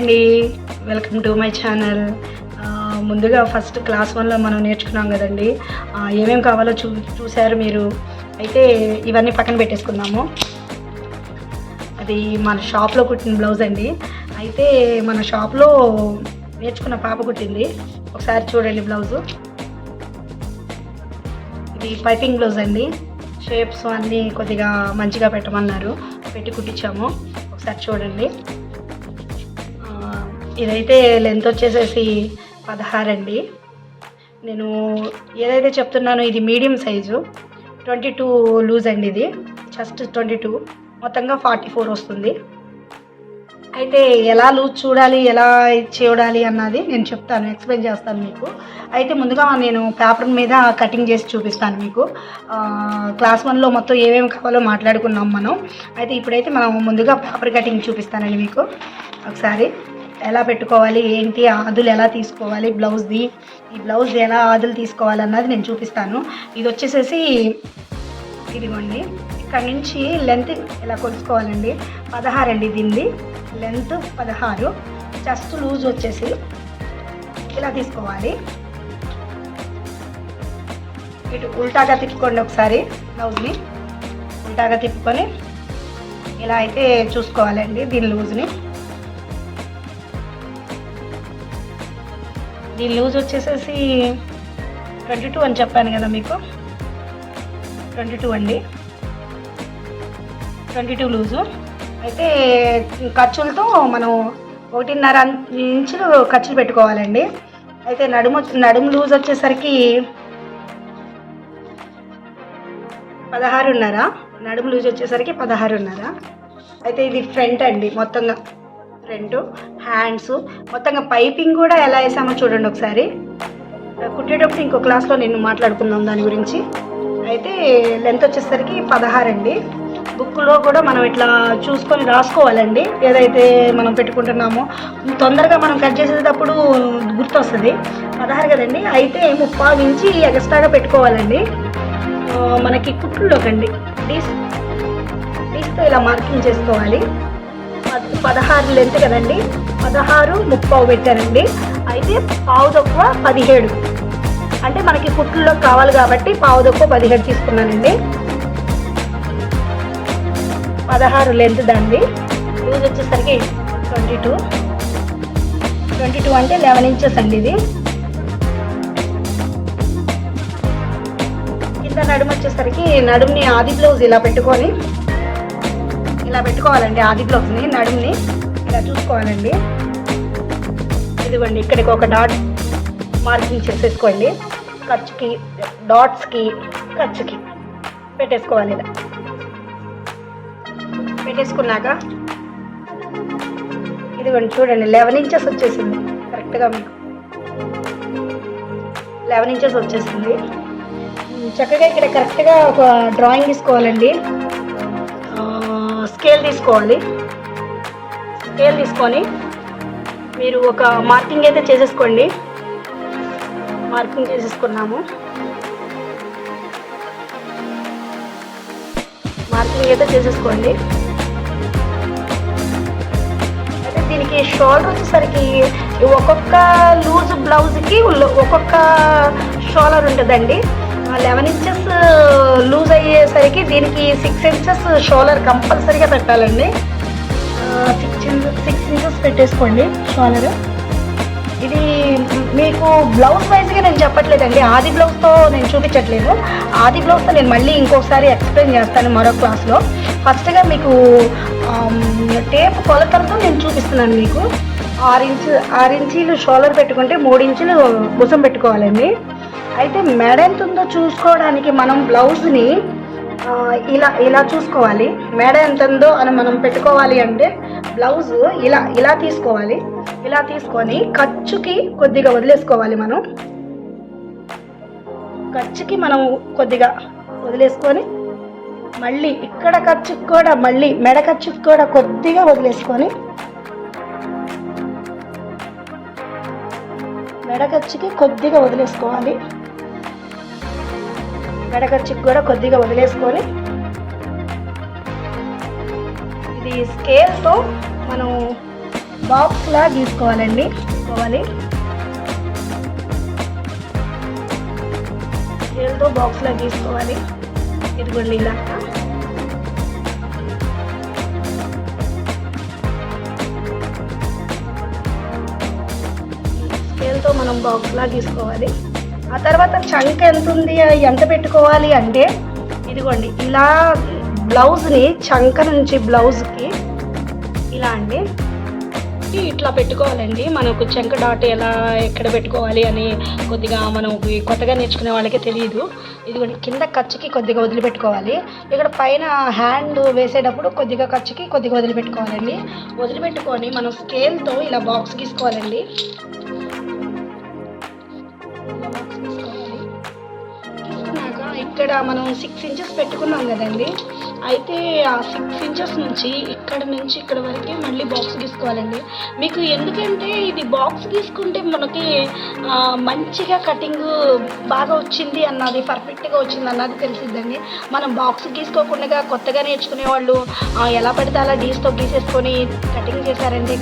అండి, welcome to my channel. ముందుగా first class 1లో మనం నేర్చుకున్నాం కదండి. ఏమేమి కావాలో చూశారు మీరు. అయితే ఇవన్నీ పక్కన పెట్టేసుకుందాము. అది మన షాప్లో కుట్టిన బ్లౌజ్ అండి. అయితే మన షాప్లో నేర్చుకున్న పాప కుట్టింది. ఒకసారి చూడండి బ్లౌజు. ఇది పైపింగ్ బ్లౌజ్ అండి. షేప్స్ అన్నీ కొద్దిగా మంచిగా పెట్టమన్నారు, పెట్టి కుట్టించాము. ఒకసారి చూడండి. ఇదైతే లెంత్ వచ్చేసేసి 16 అండి. నేను ఏదైతే చెప్తున్నానో ఇది మీడియం సైజు, 22 లూజ్ అండి. ఇది జస్ట్ 22, మొత్తంగా 44 వస్తుంది. అయితే ఎలా లూజ్ చూడాలి, ఎలా చూడాలి అన్నది నేను చెప్తాను, ఎక్స్ప్లెయిన్ చేస్తాను మీకు. అయితే ముందుగా నేను పేపర్ మీద కటింగ్ చేసి చూపిస్తాను మీకు. క్లాస్ 1లో మొత్తం ఏమేమి కావాలో మాట్లాడుకున్నాం మనం. అయితే ఇప్పుడైతే మనం ముందుగా పేపర్ కటింగ్ చూపిస్తానండి మీకు. ఒకసారి ఎలా పెట్టుకోవాలి, ఏంటి ఆదులు ఎలా తీసుకోవాలి, బ్లౌజ్ది ఈ బ్లౌజ్ ఎలా ఆదులు తీసుకోవాలి అన్నది నేను చూపిస్తాను. ఇది వచ్చేసేసి ఇదిగోండి, ఇక్కడ నుంచి లెంత్ ఇలా కొలుసుకోవాలండి. 16 అండి దీనిది లెంత్, 16. చెస్ట్ లూజ్ వచ్చేసి ఇలా తీసుకోవాలి. ఇటు ఉల్టాగా తిప్పుకోండి ఒకసారి. బ్లౌజ్ని ఉల్టాగా తిప్పుకొని ఇలా అయితే చూసుకోవాలండి దీని లూజ్ని. దీని లూజ్ వచ్చేసేసి 22 అని చెప్పాను కదా మీకు. 22 అండి, 22 లూజు. అయితే ఖర్చులతో మనం 1.5 ఇంచులు ఖర్చులు పెట్టుకోవాలండి. అయితే నడుము లూజ్ వచ్చేసరికి 16.5. నడుము లూజ్ వచ్చేసరికి 16.5. అయితే ఇది ఫ్రంట్ అండి, మొత్తంగా ఫ్రంట్, హ్యాండ్స్, మొత్తంగా పైపింగ్ కూడా ఎలా వేసామో చూడండి ఒకసారి. కుట్టేటప్పుడు ఇంకో క్లాస్లో నేను మాట్లాడుకుందాం దాని గురించి. అయితే లెంత్ వచ్చేసరికి 16 అండి. బుక్లో కూడా మనం ఇట్లా చూసుకొని రాసుకోవాలండి, ఏదైతే మనం పెట్టుకుంటున్నామో. తొందరగా మనం కట్ చేసేటప్పుడు గుర్తొస్తుంది. 16 కదండి. అయితే 3/4 ఇంచి ఎక్స్ట్రాగా పెట్టుకోవాలండి మనకి కుట్లులోకండి. తీస్తే ఇలా మార్కింగ్ చేసుకోవాలి. 16 లెంత్ కదండి, 16.75 పెట్టానండి. అయితే పావు తక్కువ 17, అంటే మనకి కుట్లలో కావాలి కాబట్టి పావు తక్కువ 17 తీసుకున్నానండి. 16 లెంత్ దాన్ని. లూజ్ వచ్చేసరికి 22 అంటే 11 ఇంచెస్ అండి. ఇది కింద నడుము వచ్చేసరికి నడుముని ఆది బ్లౌజ్ ఇలా పెట్టుకోవాలండి. ఆది బ్లౌజ్ని నడుముని ఇలా చూసుకోవాలండి. ఇదిగోండి, ఇక్కడికి ఒక డాట్ మార్కింగ్ చేసేసుకోండి. ఖర్చుకి, డాట్స్కి, ఖర్చుకి పెట్టేసుకోవాలి. ఇలా పెట్టేసుకున్నాక ఇదిగోండి చూడండి, 11 ఇంచెస్ వచ్చేసింది కరెక్ట్గా మీకు. 11 ఇంచెస్ వచ్చేసింది. చక్కగా ఇక్కడ కరెక్ట్గా ఒక డ్రాయింగ్ తీసుకోవాలండి. స్కేల్ తీసుకొని మీరు ఒక మార్కింగ్ అయితే చేసేసుకోండి. మార్కింగ్ చేసేసుకున్నాము. మార్కింగ్ అయితే చేసేసుకోండి. అయితే దీనికి షోల్డర్ వచ్చేసరికి ఒక్కొక్క లూజ్ బ్లౌజ్కి ఒక్కొక్క షోల్డర్ ఉంటుందండి. 11 ఇంచెస్ లూజ్ అయ్యేసరికి దీనికి 6 ఇంచెస్ షోల్డర్ కంపల్సరీగా పెట్టాలండి. 6 ఇంచెస్ పెట్టేసుకోండి షోల్డర్. ఇది మీకు బ్లౌజ్ వైజ్గా నేను చెప్పట్లేదండి, ఆది బ్లౌజ్తో నేను చూపించట్లేదు. ఆది బ్లౌజ్తో నేను మళ్ళీ ఇంకొకసారి ఎక్స్ప్లెయిన్ చేస్తాను మరో క్లాస్లో. ఫస్ట్గా మీకు టేప్ కొలతలతో నేను చూపిస్తున్నాను మీకు. 6 ఇంచీలు షోల్డర్ పెట్టుకుంటే 3 ఇంచులు భుజం పెట్టుకోవాలండి. అయితే మెడ ఎంత ఉందో చూసుకోవడానికి మనం బ్లౌజ్ని ఇలా చూసుకోవాలి. మెడ ఎంత ఉందో అని మనం పెట్టుకోవాలి అంటే బ్లౌజ్ ఇలా తీసుకోవాలి. ఇలా తీసుకొని ఖర్చుకి కొద్దిగా వదిలేసుకోవాలి. మనం ఖర్చుకి కొద్దిగా వదిలేసుకొని మళ్ళీ ఇక్కడ ఖర్చుకి కూడా, మళ్ళీ మెడ ఖర్చుకి కూడా కొద్దిగా వదిలేసుకొని, మెడ ఖర్చుకి కొద్దిగా వదిలేసుకోవాలి. మెడ ఖర్చుకి కూడా కొద్దిగా వదిలేసుకొని ఇది స్కేల్తో మనం బాక్స్లా గీసుకోవాలండి. స్కేల్తో బాక్స్లా గీసుకోవాలి. ఇదిగోండి ఇలా స్కేల్తో మనం బాక్స్లా గీసుకోవాలి. ఆ తర్వాత చంక ఎంత ఉంది, ఎంత పెట్టుకోవాలి అంటే ఇదిగోండి ఇలా బ్లౌజ్ని చంక నుంచి బ్లౌజ్కి ఇలా అండి ఇట్లా పెట్టుకోవాలండి. మనకు చంక డాట్ ఎక్కడ పెట్టుకోవాలి అని కొద్దిగా మనం కొత్తగా నేర్చుకునే వాళ్ళకే తెలియదు. ఇదిగోండి కింద ఖర్చుకి కొద్దిగా వదిలిపెట్టుకోవాలి. ఇక్కడ పైన హ్యాండ్ వేసేటప్పుడు కొద్దిగా ఖర్చుకి కొద్దిగా వదిలిపెట్టుకోవాలండి. వదిలిపెట్టుకొని మనం స్కేల్తో ఇలా బాక్స్ గీసుకోవాలండి. ఇక్కడ మనం 6 ఇంచెస్ పెట్టుకున్నాం కదండి. అయితే ఆ 6 ఇంచెస్ నుంచి ఇక్కడ వరకు మళ్ళీ బాక్స్ గీసుకోవాలండి. మీకు ఎందుకంటే ఇది బాక్స్ గీసుకుంటే మనకి మంచిగా కటింగ్ బాగా వచ్చింది అన్నది, పర్ఫెక్ట్గా వచ్చింది అన్నది తెలిసిద్దండి. మనం బాక్స్ గీసుకోకుండా కొత్తగా నేర్చుకునే వాళ్ళు ఎలా పడితే అలా డీస్తో గీసేసుకొని కటింగ్ చేశారండి.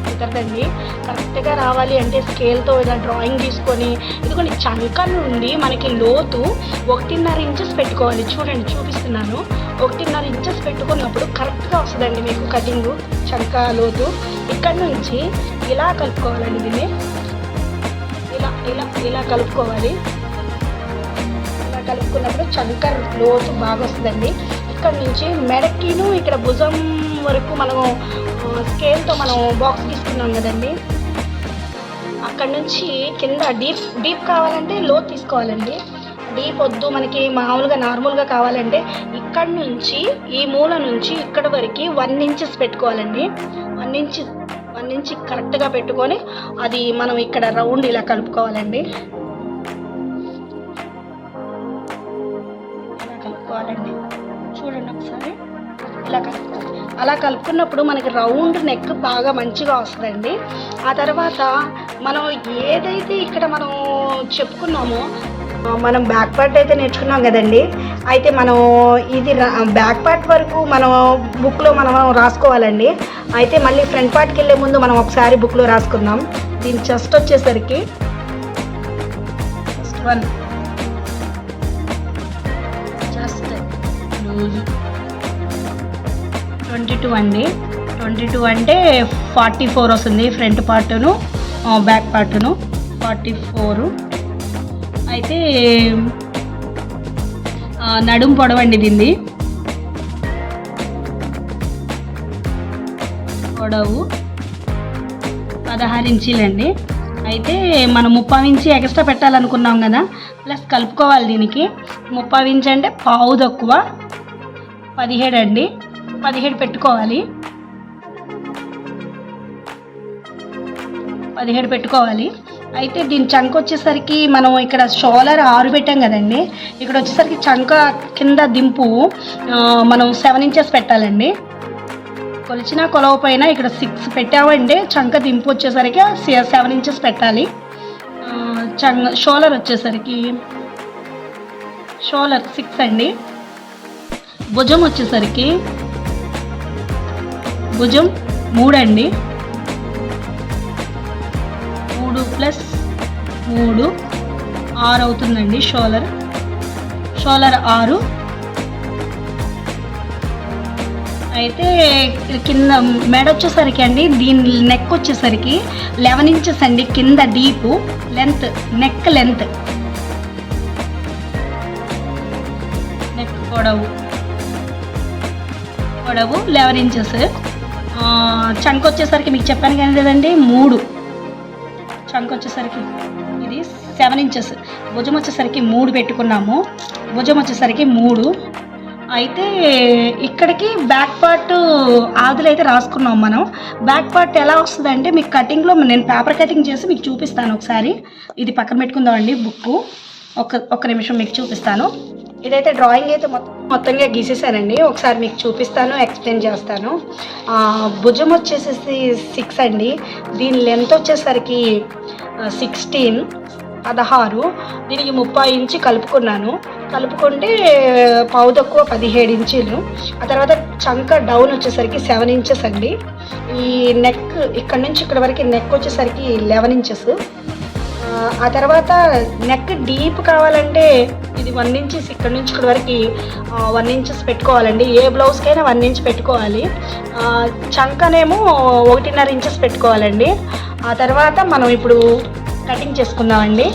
కుదరదండి. కరెక్ట్గా రావాలి అంటే స్కేల్తో ఇలా డ్రాయింగ్ తీసుకొని ఇదిగోండి చంక నుండి మనకి లోతు 1.5 ఇంచెస్ పెట్టుకోవాలి. చూడండి చూపిస్తున్నాను. 1.5 ఇంచెస్ పెట్టుకున్నప్పుడు కరెక్ట్గా వస్తుందండి మీకు కటింగ్. చంక లోతు ఇక్కడ నుంచి ఇలా కలుపుకోవాలండి. దీన్ని ఇలా కలుపుకోవాలి. ఇలా కలుపుకున్నప్పుడు చంక లోతు బాగా వస్తుందండి. ఇక్కడ నుంచి మెడకిను ఇక్కడ భుజం వరకు మనము స్కేల్తో మనం బాక్స్ తీసుకున్నాం కదండి. అక్కడ నుంచి కింద డీప్ కావాలంటే లోతు తీసుకోవాలండి. డీప్ వద్దు, మనకి మామూలుగా నార్మల్గా కావాలంటే ఇక్కడ నుంచి ఈ మూల నుంచి ఇక్కడ వరకు 1 ఇంచెస్ పెట్టుకోవాలండి. 1 ఇంచ్ కరెక్ట్గా పెట్టుకొని అది మనం ఇక్కడ రౌండ్ ఇలా కలుపుకోవాలండి. ఇలా కలుపుకోవాలండి. చూడండి ఒకసారి ఇలా కలుపుకోవాలి. అలా కలుపుకున్నప్పుడు మనకి రౌండ్ నెక్ బాగా మంచిగా వస్తుందండి. ఆ తర్వాత మనం ఏదైతే ఇక్కడ మనం చెప్పుకున్నామో మనం బ్యాక్ పార్ట్ అయితే నేర్చుకున్నాం కదండి. అయితే మనం ఇది బ్యాక్ పార్ట్ వరకు మనం బుక్లో మనం రాసుకోవాలండి. అయితే మళ్ళీ ఫ్రంట్ పార్ట్కి వెళ్ళే ముందు మనం ఒకసారి బుక్లో రాసుకుందాం. దీని చెస్ట్ వచ్చేసరికి చెస్ట్ లూజ్ 22 అండి. 22 అంటే 44 వస్తుంది ఫ్రంట్ పార్టును బ్యాక్ పార్టును 44. అయితే నడుము పొడవండి దీన్ని పొడవు 16 ఇంచీలండి. అయితే మనం 30 ఇంచు ఎక్స్ట్రా పెట్టాలనుకున్నాం కదా, ప్లస్ కలుపుకోవాలి. దీనికి 30 ఇంచు అంటే పావు తక్కువ 17 అండి. 17 పెట్టుకోవాలి. 17 పెట్టుకోవాలి. అయితే దీని చంక వచ్చేసరికి మనం ఇక్కడ షోలర్ 6 పెట్టాం కదండి. ఇక్కడ వచ్చేసరికి చంక కింద దింపు మనం 7 ఇంచెస్ పెట్టాలండి. కొలిచినా కొలవపోయినా ఇక్కడ 6 పెట్టామంటే చంక దింపు వచ్చేసరికి 7 ఇంచెస్ పెట్టాలి. షోలర్ వచ్చేసరికి షోలర్ 6 అండి. భుజం వచ్చేసరికి భుజం 3 అండి. 3 + 3 6 అవుతుందండి. షోలర్ 6. అయితే కింద మెడ వచ్చేసరికి అండి దీని నెక్ వచ్చేసరికి 11 ఇంచెస్ అండి. కింద deep length neck length neck పొడవు 11 ఇంచెస్. చంక వచ్చేసరికి మీకు చెప్పాను కానీ లేదండి 3. చంక వచ్చేసరికి ఇది 7 ఇంచెస్. భుజం వచ్చేసరికి 3 పెట్టుకున్నాము. భుజం వచ్చేసరికి 3. అయితే ఇక్కడికి బ్యాక్ పార్ట్ ఆదులు అయితే రాసుకున్నాం మనం. బ్యాక్ పార్ట్ ఎలా వస్తుందంటే మీకు కటింగ్లో నేను పేపర్ కటింగ్ చేసి మీకు చూపిస్తాను ఒకసారి. ఇది పక్కన పెట్టుకుందామండి బుక్. ఒక్క నిమిషం మీకు చూపిస్తాను. ఇదైతే డ్రాయింగ్ అయితే మొత్తంగా గీసేసానండి. ఒకసారి మీకు చూపిస్తాను, ఎక్స్ప్లెయిన్ చేస్తాను. భుజం వచ్చేసేసి 6 అండి. దీని లెంత్ వచ్చేసరికి 16. 16, దీనికి 30 ఇంచి కలుపుకున్నాను. కలుపుకుంటే పావు తక్కువ 17 ఇంచీలు. ఆ తర్వాత చంక డౌన్ వచ్చేసరికి 7 ఇంచెస్ అండి. ఈ నెక్ ఇక్కడ నుంచి ఇక్కడ వరకు నెక్ వచ్చేసరికి 11 ఇంచెస్. ఆ తర్వాత నెక్ డీప్ కావాలంటే ఇది 1 ఇంచెస్ ఇక్కడ నుంచి ఇక్కడ వరకు 1 ఇంచెస్ పెట్టుకోవాలండి. ఏ బ్లౌజ్కైనా 1 ఇంచ్ పెట్టుకోవాలి. చంకనేమో 1.5 ఇంచెస్ పెట్టుకోవాలండి. ఆ తర్వాత మనం ఇప్పుడు కటింగ్ చేసుకుందామండి.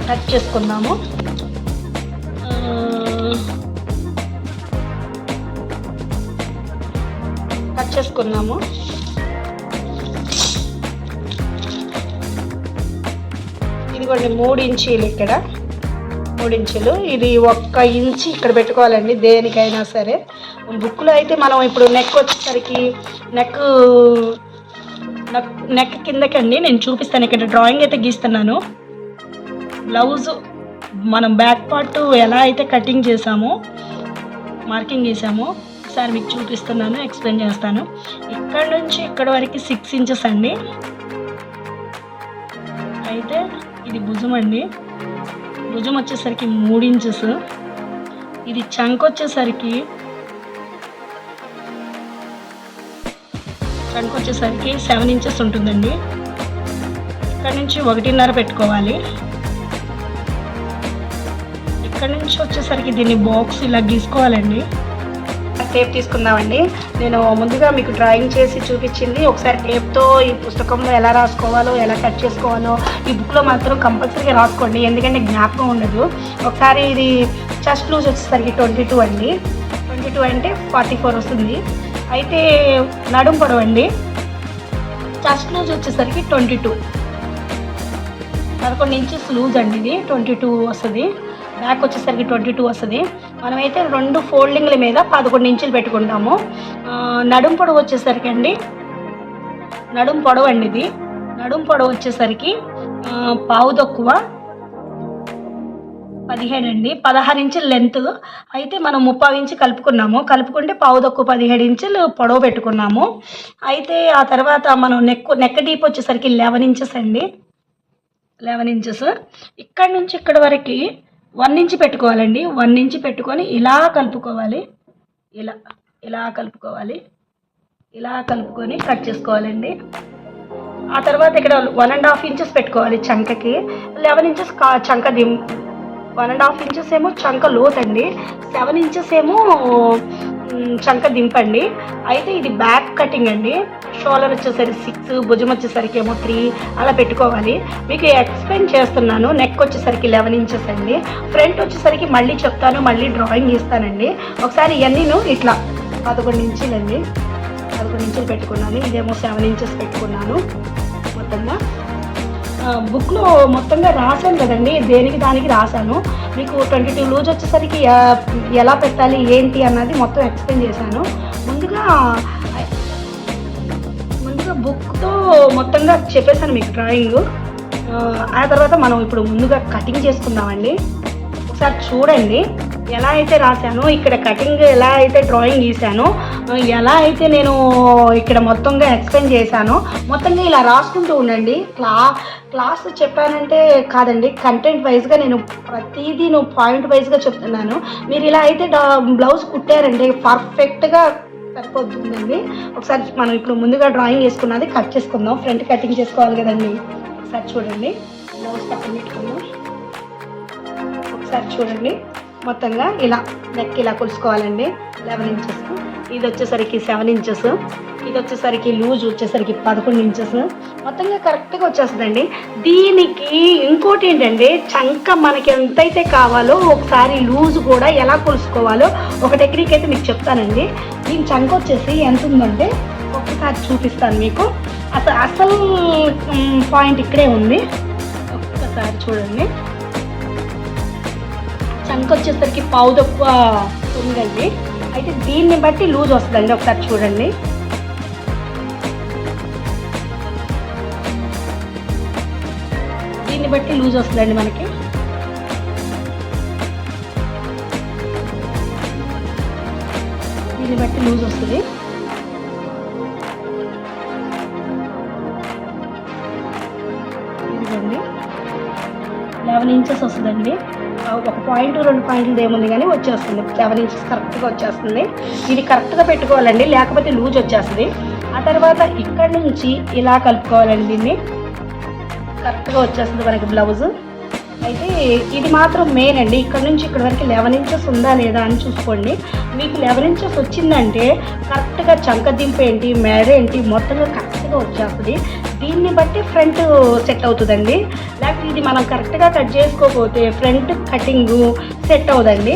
కట్ చేసుకుందాము. కట్ చేసుకున్నాము. ఇదిగోండి 3 ఇంచీలు, ఇక్కడ 3 ఇంచులు. ఇది 1 ఇంచి ఇక్కడ పెట్టుకోవాలండి దేనికైనా సరే. బుక్లో అయితే మనం ఇప్పుడు నెక్ వచ్చేసరికి నెక్ కిందకండి నేను చూపిస్తాను. ఇక్కడ డ్రాయింగ్ అయితే గీస్తున్నాను. బ్లౌజ్ మనం బ్యాక్ పార్ట్ ఎలా అయితే కటింగ్ చేసామో, మార్కింగ్ గీసామో ఒకసారి మీకు చూపిస్తున్నాను, ఎక్స్ప్లెయిన్ చేస్తాను. ఇక్కడ నుంచి ఇక్కడ వరకు 6 ఇంచెస్ అండి. అయితే ఇది భుజం అండి. భుజం వచ్చేసరికి 3 ఇంచెస్. ఇది చంక వచ్చేసరికి 7 ఇంచెస్ ఉంటుందండి. ఇక్కడ నుంచి 1.5 పెట్టుకోవాలి. ఇక్కడ నుంచి వచ్చేసరికి దీన్ని బాక్స్ ఇలా గీసుకోవాలండి. టేప్ తీసుకుందామండి. నేను ముందుగా మీకు డ్రాయింగ్ చేసి చూపించింది. ఒకసారి టేప్తో ఈ పుస్తకంలో ఎలా రాసుకోవాలో, ఎలా కట్ చేసుకోవాలో ఈ బుక్లో మాత్రం కంపల్సరీగా రాసుకోండి, ఎందుకంటే జ్ఞాపకం ఉండదు. ఒకసారి ఇది చెస్ట్ లూజ్ వచ్చేసరికి 22 అండి. 22 అంటే 44 వస్తుంది. అయితే నడుం పొడవు అండి. చెస్ట్ లూజ్ వచ్చేసరికి 22, 11 ఇంచెస్ లూజ్ అండి. ఇది 22 వస్తుంది. బ్యాక్ వచ్చేసరికి 22 వస్తుంది. మనమైతే 2 ఫోల్డింగ్ల మీద 11 ఇంచులు పెట్టుకుంటాము. నడుం పొడవు వచ్చేసరికి అండి, నడుం పొడవు అండి ఇది. నడుం పొడవు వచ్చేసరికి పావు తక్కువ 17 అండి. 16 ఇంచులు లెంత్. అయితే మనం 30 ఇంచు కలుపుకుంటే పావు తక్కువ 17 ఇంచులు పొడవు పెట్టుకున్నాము. అయితే ఆ తర్వాత మనం నెక్ డీప్ వచ్చేసరికి 11 ఇంచెస్ అండి. 11 ఇంచెస్. ఇక్కడ నుంచి ఇక్కడ వరకు 1 ఇంచ్ పెట్టుకోవాలండి. 1 ఇంచ్ పెట్టుకొని ఇలా కలుపుకోవాలి. ఇలా కలుపుకొని కట్ చేసుకోవాలండి. ఆ తర్వాత ఇక్కడ 1.5 ఇంచెస్ పెట్టుకోవాలి చంకకి. 11 ఇంచెస్ చంక 1.5 ఇంచెస్ ఏమో చంక లోతండి. 7 ఇంచెస్ ఏమో చంక దింపండి. అయితే ఇది బ్యాక్ కటింగ్ అండి. షోల్డర్ వచ్చేసరికి 6, భుజం వచ్చేసరికి ఏమో 3 అలా పెట్టుకోవాలి. మీకు ఎక్స్ప్లెయిన్ చేస్తున్నాను. నెక్ వచ్చేసరికి 11 ఇంచెస్ అండి. ఫ్రంట్ వచ్చేసరికి మళ్ళీ చెప్తాను, మళ్ళీ డ్రాయింగ్ ఇస్తానండి. ఒకసారి ఇవన్నీను ఇట్లా 11 ఇంచులండి. 11 ఇంచులు పెట్టుకున్నాను. ఇదేమో 7 ఇంచెస్ పెట్టుకున్నాను. మొత్తంగా బుక్లో మొత్తంగా రాశాను కదండి, దేనికి దానికి రాశాను. మీకు 22 లూజ్ వచ్చేసరికి ఎలా పెట్టాలి ఏంటి అన్నది మొత్తం ఎక్స్ప్లెయిన్ చేశాను. ముందుగా బుక్తో మొత్తంగా చెప్పేశాను మీకు డ్రాయింగ్. ఆ తర్వాత మనం ఇప్పుడు ముందుగా కటింగ్ చేసుకుందామండి. ఒకసారి చూడండి ఎలా అయితే రాశానో, ఇక్కడ కటింగ్ ఎలా అయితే డ్రాయింగ్ గీసానో, ఎలా అయితే నేను ఇక్కడ మొత్తంగా ఎక్స్ప్లెయిన్ చేశానో మొత్తంగా ఇలా రాసుకుంటూ ఉండండి. క్లాస్ చెప్పానంటే కాదండి, కంటెంట్ వైజ్గా నేను ప్రతిదీ పాయింట్ వైజ్గా చెప్తున్నాను. మీరు ఇలా అయితే బ్లౌజ్ కుట్టారండి పర్ఫెక్ట్గా సరిపోతుందండి. ఒకసారి మనం ఇప్పుడు ముందుగా డ్రాయింగ్ వేసుకున్నది కట్ చేసుకుందాం. ఫ్రంట్ కటింగ్ చేసుకోవాలి కదండి. ఒకసారి చూడండి, బ్లౌజ్ పక్కన పెట్టుకుందాం. ఒకసారి చూడండి, మొత్తంగా ఇలా నెక్ ఇలా కొలుసుకోవాలండి. 11 ఇంచెస్. ఇది వచ్చేసరికి 7 ఇంచెస్. ఇది వచ్చేసరికి లూజ్ వచ్చేసరికి 11 ఇంచెస్. మొత్తంగా కరెక్ట్గా వచ్చేస్తుందండి. దీనికి ఇంకోటి ఏంటంటే చంక మనకి ఎంతైతే కావాలో ఒకసారి లూజ్ కూడా ఎలా కొలుసుకోవాలో ఒక టెక్నిక్ అయితే మీకు చెప్తానండి. దీని చంక వచ్చేసి ఎంత ఉందంటే ఒక్కసారి చూపిస్తాను మీకు. అసలు పాయింట్ ఇక్కడే ఉంది. ఒక్కసారి చూడండి. చంక వచ్చేసరికి పావు తక్కువ ఉందండి. అయితే దీన్ని బట్టి లూజ్ వస్తుందండి. ఒకసారి చూడండి. దీన్ని బట్టి లూజ్ వస్తుందండి మనకి. దీన్ని బట్టి లూజ్ వస్తుంది. ఇదిగోండి 11 ఇంచెస్ వస్తుందండి. ఒక పాయింట్ 2 పాయింట్లు ఏముంది కానీ వచ్చేస్తుంది. 11 ఇంచెస్ కరెక్ట్గా వచ్చేస్తుంది. ఇది కరెక్ట్గా పెట్టుకోవాలండి, లేకపోతే లూజ్ వచ్చేస్తుంది. ఆ తర్వాత ఇక్కడ నుంచి ఇలా కలుపుకోవాలండి. దీన్ని కరెక్ట్గా వచ్చేస్తుంది మనకి బ్లౌజు. అయితే ఇది మాత్రం మెయిన్ అండి. ఇక్కడ నుంచి ఇక్కడ వరకు 11 ఇంచెస్ ఉందా లేదా అని చూసుకోండి. మీకు 11 ఇంచెస్ వచ్చిందంటే కరెక్ట్గా చంక దింపు ఏంటి, మెడ ఏంటి, మొత్తంగా కరెక్ట్గా వచ్చేస్తుంది. దీన్ని బట్టి ఫ్రంట్ సెట్ అవుతుందండి. లేకపోతే ఇది మనం కరెక్ట్గా కట్ చేసుకోకపోతే ఫ్రంట్ కటింగు సెట్ అవుదండి.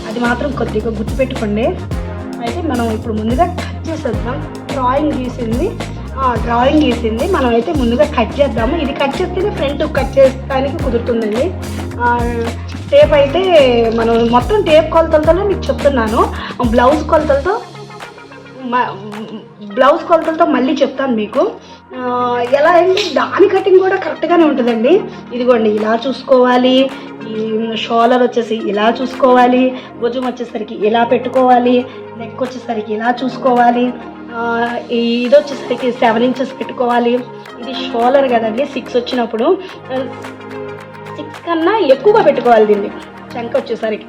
అది మాత్రం కొద్దిగా గుర్తుపెట్టుకోండి. అయితే మనం ఇప్పుడు ముందుగా కట్ చేసేద్దాం. డ్రాయింగ్ గీసింది మనం అయితే ముందుగా కట్ చేద్దాము. ఇది కట్ చేస్తేనే ఫ్రంట్ కట్ చేయడానికి కుదురుతుందండి. టేప్ అయితే మనం మొత్తం టేప్ కొలతలతోనే మీకు చెప్తున్నాను. బ్లౌజ్ కొలతలతో మళ్ళీ చెప్తాను మీకు. ఎలా అంటే దాని కటింగ్ కూడా కరెక్ట్గానే ఉంటుందండి. ఇదిగోండి ఇలా చూసుకోవాలి. ఈ షోల్డర్ వచ్చేసి ఇలా చూసుకోవాలి. భుజం వచ్చేసరికి ఇలా పెట్టుకోవాలి. నెక్ వచ్చేసరికి ఇలా చూసుకోవాలి. ఇది వచ్చేసరికి 7 ఇంచెస్ పెట్టుకోవాలి. ఇది షోల్డర్ కదండి, 6 వచ్చినప్పుడు 6 కన్నా ఎక్కువగా పెట్టుకోవాలి దీన్ని చంక వచ్చేసరికి.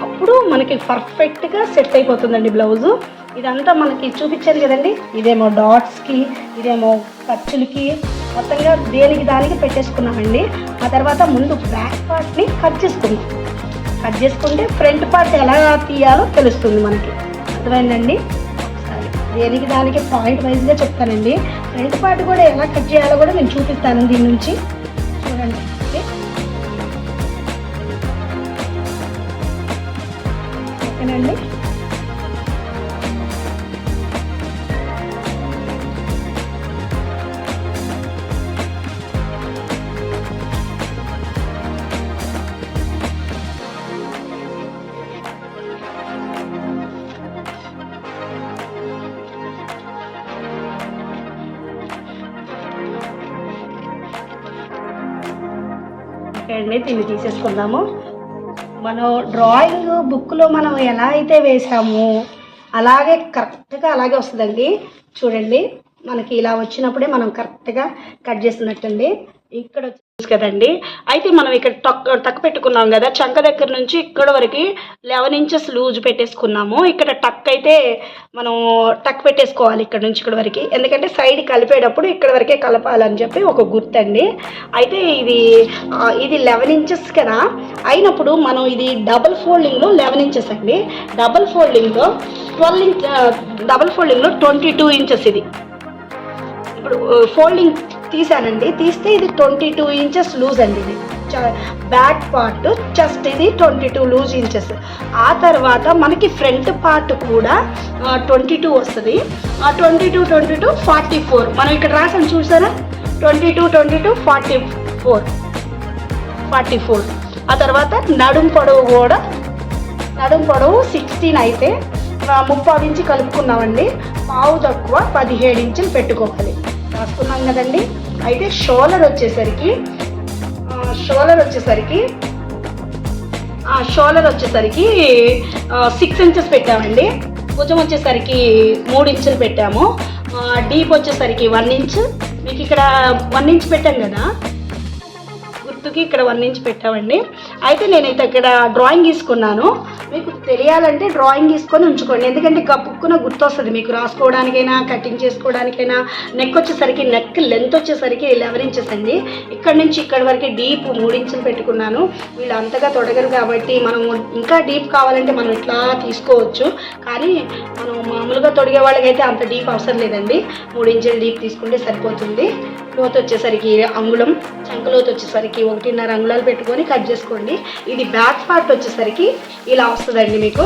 అప్పుడు మనకి పర్ఫెక్ట్గా సెట్ అయిపోతుందండి బ్లౌజు. ఇదంతా మనకి చూపించాను కదండి. ఇదేమో డాట్స్కి, ఇదేమో ఖర్చులకి, మొత్తంగా దేనికి దానికి పెట్టేసుకున్నామండి. ఆ తర్వాత ముందు బ్యాక్ పార్ట్ని కట్ చేసుకుంటే ఫ్రంట్ పార్ట్ ఎలా తీయాలో తెలుస్తుంది మనకి. అర్థమైందండి. దేనికి దానికి పాయింట్ వైజ్గా చెప్తానండి. ఫ్రంట్ పార్ట్ కూడా ఎలా కట్ చేయాలో కూడా నేను చూపిస్తాను దీని నుంచి. చూడండి. ఓకేనండి. అండి దీన్ని తీసేసుకుందాము. మనం డ్రాయింగ్ బుక్లో మనం ఎలా అయితే వేసామో అలాగే కరెక్ట్గా అలాగే వస్తుందండి. చూడండి, మనకి ఇలా వచ్చినప్పుడే మనం కరెక్ట్గా కట్ చేస్తున్నట్టండి. ఇక్కడ కదండి. అయితే మనం ఇక్కడ టక్ పెట్టుకున్నాం కదా, చంక దగ్గర నుంచి ఇక్కడ వరకు 11 ఇంచెస్ లూజ్ పెట్టేసుకున్నాము. ఇక్కడ టక్ అయితే మనం టక్ పెట్టేసుకోవాలి ఇక్కడ నుంచి ఇక్కడ వరకు. ఎందుకంటే సైడ్ కలిపేటప్పుడు ఇక్కడ వరకే కలపాలని చెప్పి ఒక గుర్తండి. అయితే ఇది 11 ఇంచెస్ కదా అయినప్పుడు మనం ఇది డబుల్ ఫోల్డింగ్లో 11 ఇంచెస్ అండి. డబుల్ ఫోల్డింగ్లో 22 ఇంచెస్. ఇది ఇప్పుడు ఫోల్డింగ్ తీసానండి. తీస్తే ఇది 22 ఇంచెస్ లూజ్ అండి. ఇది బ్యాక్ పార్ట్ చెస్ట్ ఇది 22 లూజ్ ఇంచెస్. ఆ తర్వాత మనకి ఫ్రంట్ పార్ట్ కూడా 22 వస్తుంది. 22 44 మనం ఇక్కడ రాసాను చూసారా, 22 44. ఆ తర్వాత నడుం పొడవు 16 అయితే 30 ఇంచు కలుపుకున్నామండి. పావు తక్కువ 17 ఇంచులు పెట్టుకోవాలి. రాసుకున్నాం కదండి. అయితే షోల్డర్ వచ్చేసరికి 6 ఇంచెస్ పెట్టామండి. భుజం వచ్చేసరికి 3 ఇంచులు పెట్టాము. డీప్ వచ్చేసరికి 1 ఇంచ్. మీకు ఇక్కడ 1 ఇంచ్ పెట్టాం కదా గుర్తుకి, ఇక్కడ 1 ఇంచ్ పెట్టామండి. అయితే నేనైతే ఇక్కడ డ్రాయింగ్ గీసుకున్నాను. మీకు తెలియాలంటే డ్రాయింగ్ గీసుకొని ఉంచుకోండి. ఎందుకంటే గప్పుక్కున గుర్తొస్తుంది మీకు, రాసుకోవడానికైనా కటింగ్ చేసుకోవడానికైనా. నెక్ వచ్చేసరికి నెక్ లెంత్ వచ్చేసరికి 11 ఇంచెస్ అండి. ఇక్కడ నుంచి ఇక్కడ వరకు డీప్ 3 ఇంచులు పెట్టుకున్నాను. వీళ్ళు అంతగా తొడగరు కాబట్టి మనం ఇంకా డీప్ కావాలంటే మనం ఇట్లా తీసుకోవచ్చు. కానీ మనం మామూలుగా తొడిగే వాళ్ళకైతే అంత డీప్ అవసరం లేదండి. 3 ఇంచులు డీప్ తీసుకుంటే సరిపోతుంది. లోతు వచ్చేసరికి అంగుళం, చంకలోతు వచ్చేసరికి 1.5 అంగుళాలు పెట్టుకొని కట్ చేసుకోండి. ఇది బ్యాక్ పార్ట్ వచ్చేసరికి ఇలా వస్తుందండి. మీకు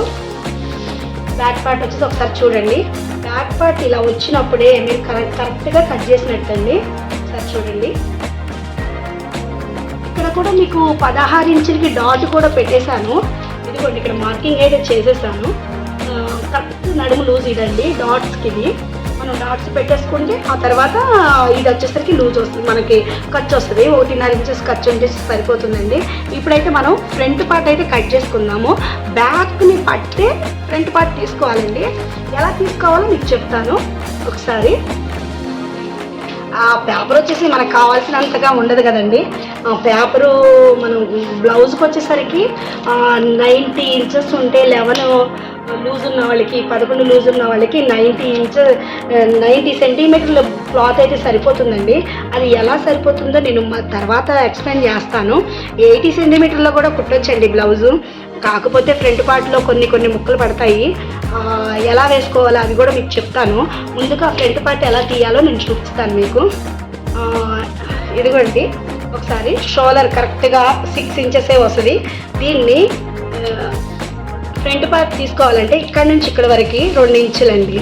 బ్యాక్ పార్ట్ వచ్చేసి ఒకసారి చూడండి. బ్యాక్ పార్ట్ ఇలా వచ్చినప్పుడే మీరు కరెక్ట్గా కట్ చేసినట్టండి. ఒకసారి చూడండి. ఇక్కడ కూడా మీకు 16 ఇంచులకి డాట్ కూడా పెట్టేశాను. ఇదిగోండి ఇక్కడ మార్కింగ్ అయితే చేసేసాను. కరెక్ట్ నడుము లూజ్ ఇదండి. డాట్స్కి ఇది మనం డాట్స్ పెట్టేసుకుంటే ఆ తర్వాత ఇది వచ్చేసరికి లూజ్ వస్తుంది, మనకి ఖర్చు వస్తుంది. 1.5 ఇంచెస్ ఖర్చు ఉంటే సరిపోతుందండి. ఇప్పుడైతే మనం ఫ్రంట్ పార్ట్ అయితే కట్ చేసుకుందాము. బ్యాక్ని పట్టే ఫ్రంట్ పార్ట్ తీసుకోవాలండి. ఎలా తీసుకోవాలో మీకు చెప్తాను ఒకసారి. ఆ పేపర్ వచ్చేసి మనకు కావాల్సినంతగా ఉండదు కదండి. ఆ పేపరు మనం బ్లౌజ్కి వచ్చేసరికి 90 ఇంచెస్ ఉంటే 11 లూజ్ ఉన్న వాళ్ళకి 11 లూజ్ ఉన్న వాళ్ళకి 90 సెంటీమీటర్ల క్లాత్ అయితే సరిపోతుందండి. అది ఎలా సరిపోతుందో నేను తర్వాత ఎక్స్ప్లెయిన్ చేస్తాను. 80 సెంటీమీటర్లో కూడా కుట్టొచ్చండి బ్లౌజు. కాకపోతే ఫ్రంట్ పార్ట్లో కొన్ని ముక్కలు పడతాయి. ఎలా వేసుకోవాలో అవి కూడా మీకు చెప్తాను. ముందుగా ఫ్రంట్ పార్ట్ ఎలా తీయాలో నేను చూపిస్తాను మీకు. ఇదిగోండి, ఒకసారి షోల్డర్ కరెక్ట్గా 6 ఇంచెసే వస్తుంది. దీన్ని ఫ్రంట్ పార్ట్ తీసుకోవాలంటే ఇక్కడ నుంచి ఇక్కడ వరకు 2 ఇంచులండి.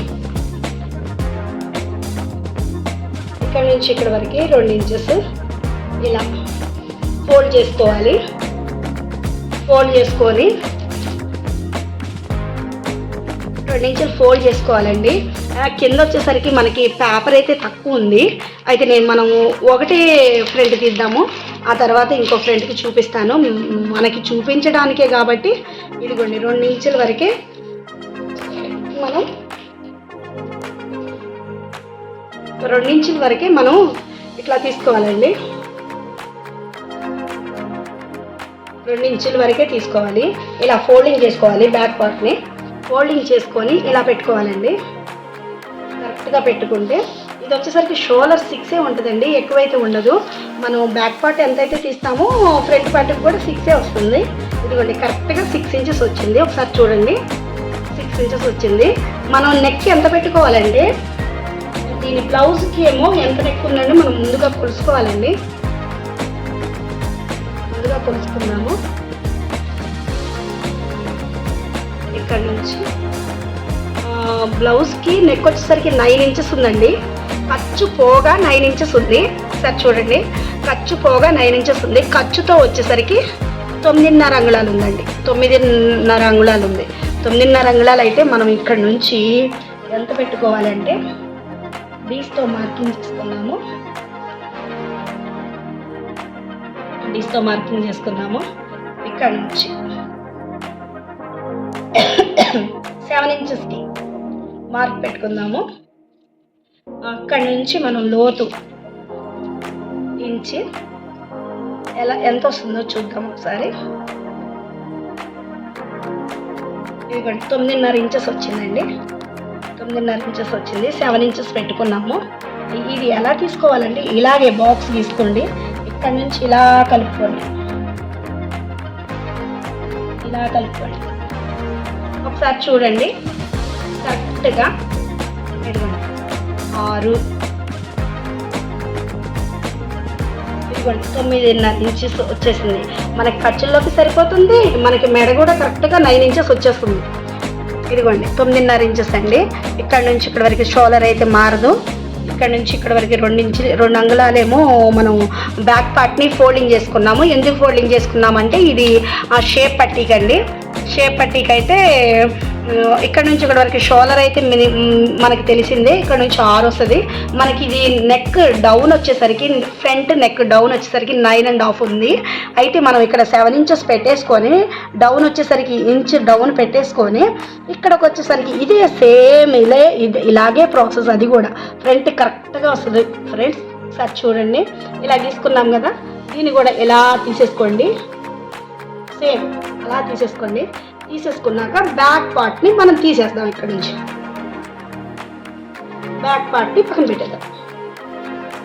ఇక్కడ నుంచి ఇక్కడ వరకు 2 ఇంచెస్ ఇలా ఫోల్డ్ చేసుకోవాలి. ఫోల్డ్ చేసుకొని 2 ఇంచులు ఫోల్డ్ చేసుకోవాలండి. కింద వచ్చేసరికి మనకి పేపర్ అయితే తక్కువ ఉంది. అయితే మనము ఒకటే ఫ్రంట్ తీద్దాము, ఆ తర్వాత ఇంకో ఫ్రంట్కి చూపిస్తాను. మనకి చూపించడానికే కాబట్టి ఇదిగోండి 2 ఇంచుల వరకే మనం 2 ఇంచుల వరకే మనం ఇట్లా తీసుకోవాలండి. 2 ఇంచుల వరకే తీసుకోవాలి. ఇలా ఫోల్డింగ్ చేసుకోవాలి. బ్యాక్ పార్ట్ని ఫోల్డింగ్ చేసుకొని ఇలా పెట్టుకోవాలండి. కరెక్ట్గా పెట్టుకుంటే ఇది వచ్చేసరికి షోల్డర్ 6 ఉంటుందండి, ఎక్కువైతే ఉండదు. మనం బ్యాక్ పార్ట్ ఎంతైతే తీస్తామో ఫ్రంట్ పార్ట్కి కూడా 6 వస్తుంది. ఇదిగోండి కరెక్ట్గా 6 ఇంచెస్ వచ్చింది. ఒకసారి చూడండి, 6 ఇంచెస్ వచ్చింది. మనం నెక్ ఎంత పెట్టుకోవాలండి, దీని బ్లౌజ్కి ఏమో ఎంత నెక్ ఉందండి మనం ముందుగా కొలుసుకోవాలండి. ముందుగా కొలుసుకున్నాము. ఇక్కడ నుంచి బ్లౌజ్కి నెక్ వచ్చేసరికి 9 ఇంచెస్ ఉందండి. ఖర్చు పోగా 9 ఇంచెస్ ఉంది. సార్ చూడండి, ఖర్చు పోగా 9 ఇంచెస్ ఉంది. ఖర్చుతో వచ్చేసరికి 9.5 అంగుళాలు ఉందండి. 9.5 అంగుళాలు ఉంది. 9.5 అంగుళాలు అయితే మనం ఇక్కడ నుంచి ఎంత పెట్టుకోవాలంటే డీస్తో మార్కింగ్ చేసుకున్నాము. డీస్తో మార్కింగ్ చేసుకున్నాము. ఇక్కడ నుంచి 7 ఇంచెస్కి మార్క్ పెట్టుకుందాము. అక్కడి నుంచి మనం లోతు ఇంచి ఎంత వస్తుందో చూద్దాం ఒకసారి. ఇదిగోండి 9.5 ఇంచెస్ వచ్చిందండి. 9.5 ఇంచెస్ వచ్చింది. 7 ఇంచెస్ పెట్టుకున్నాము. ఇది ఎలా తీసుకోవాలంటే ఇలాగే బాక్స్ తీసుకోండి. ఇక్కడ నుంచి ఇలా కలుపుకోండి. ఇలా కలుపుకోండి. ఒకసారి చూడండి, కరెక్ట్గా 6 ఇదిగోండి 9.5 ఇంచెస్ వచ్చేసింది. మనకి ఖర్చుల్లోకి సరిపోతుంది. మనకి మెడ కూడా కరెక్ట్గా 9 ఇంచెస్ వచ్చేస్తుంది. ఇదిగోండి 9.5 ఇంచెస్ అండి. ఇక్కడ నుంచి ఇక్కడ వరకు షోల్డర్ అయితే మారదు. ఇక్కడ నుంచి ఇక్కడ వరకు 2 అంగుళాలేమో మనం బ్యాక్ పార్ట్ని ఫోల్డింగ్ చేసుకున్నాము. ఎందుకు ఫోల్డింగ్ చేసుకున్నామంటే ఇది ఆ షేప్ పట్టీకి అండి. షేప్ పట్టీకి అయితే ఇక్కడ నుంచి ఇక్కడ వరకు షోల్డర్ అయితే మనకి తెలిసిందే. ఇక్కడ నుంచి 6 వస్తుంది. మనకి ఇది నెక్ డౌన్ వచ్చేసరికి ఫ్రంట్ నెక్ డౌన్ వచ్చేసరికి 9.5 ఉంది. అయితే మనం ఇక్కడ 7 ఇంచెస్ పెట్టేసుకొని డౌన్ వచ్చేసరికి ఇంచ్ డౌన్ పెట్టేసుకొని ఇక్కడికి వచ్చేసరికి ఇదే సేమ్ ఇలాగే ప్రాసెస్. అది కూడా ఫ్రంట్ కరెక్ట్గా వస్తుంది ఫ్రెండ్స్. సార్ చూడండి, ఇలా తీసుకున్నాం కదా, దీన్ని కూడా ఇలా తీసేసుకోండి. సేమ్ అలా తీసేసుకోండి. తీసేసుకున్నాక బ్యాక్ పార్ట్ని మనం తీసేద్దాం. ఇక్కడ నుంచి బ్యాక్ పార్ట్ని పక్కన పెట్టేద్దాం.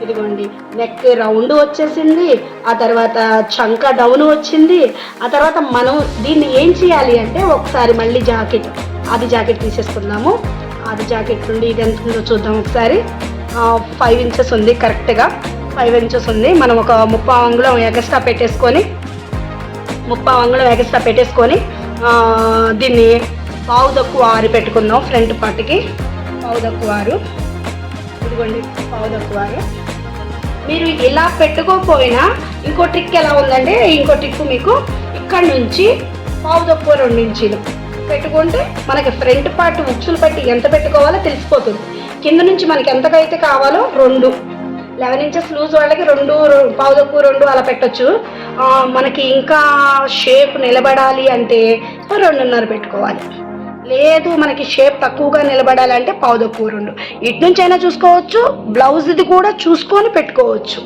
ఇదిగోండి నెక్ రౌండ్ వచ్చేసింది. ఆ తర్వాత చంక డౌన్ వచ్చింది. ఆ తర్వాత మనం దీన్ని ఏం చేయాలి అంటే ఒకసారి మళ్ళీ జాకెట్ తీసేసుకుందాము. అది జాకెట్ నుండి ఇది ఎంత ఉందో చూద్దాం ఒకసారి. 5 ఇంచెస్ ఉంది. కరెక్ట్గా 5 ఇంచెస్ ఉంది. మనం ఒక 30 అంగుళం ఎగస్ట్రా పెట్టేసుకొని దీన్ని 1/4 పెట్టుకుందాం. ఫ్రంట్ పార్ట్కి 1/4. ఇదిగోండి 1/4. మీరు ఇలా పెట్టుకోకపోయినా ఇంకో ట్రిక్ ఎలా ఉందంటే, ఇంకో ట్రిక్ మీకు ఇక్కడ నుంచి 1/2 ఇంచీలు పెట్టుకుంటే మనకి ఫ్రంట్ పార్ట్ ఉక్సులు పెట్టి ఎంత పెట్టుకోవాలో తెలిసిపోతుంది. కింద నుంచి మనకి ఎంతకైతే కావాలో 11 ఇంచెస్ లూజ్ వాళ్ళకి 2 అలా పెట్టచ్చు. మనకి ఇంకా షేప్ నిలబడాలి అంటే 2.5 పెట్టుకోవాలి. లేదు మనకి షేప్ తక్కువగా నిలబడాలంటే పావుదక్కువ 2 ఇటు నుంచి అయినా చూసుకోవచ్చు, బ్లౌజ్ది కూడా చూసుకొని పెట్టుకోవచ్చు.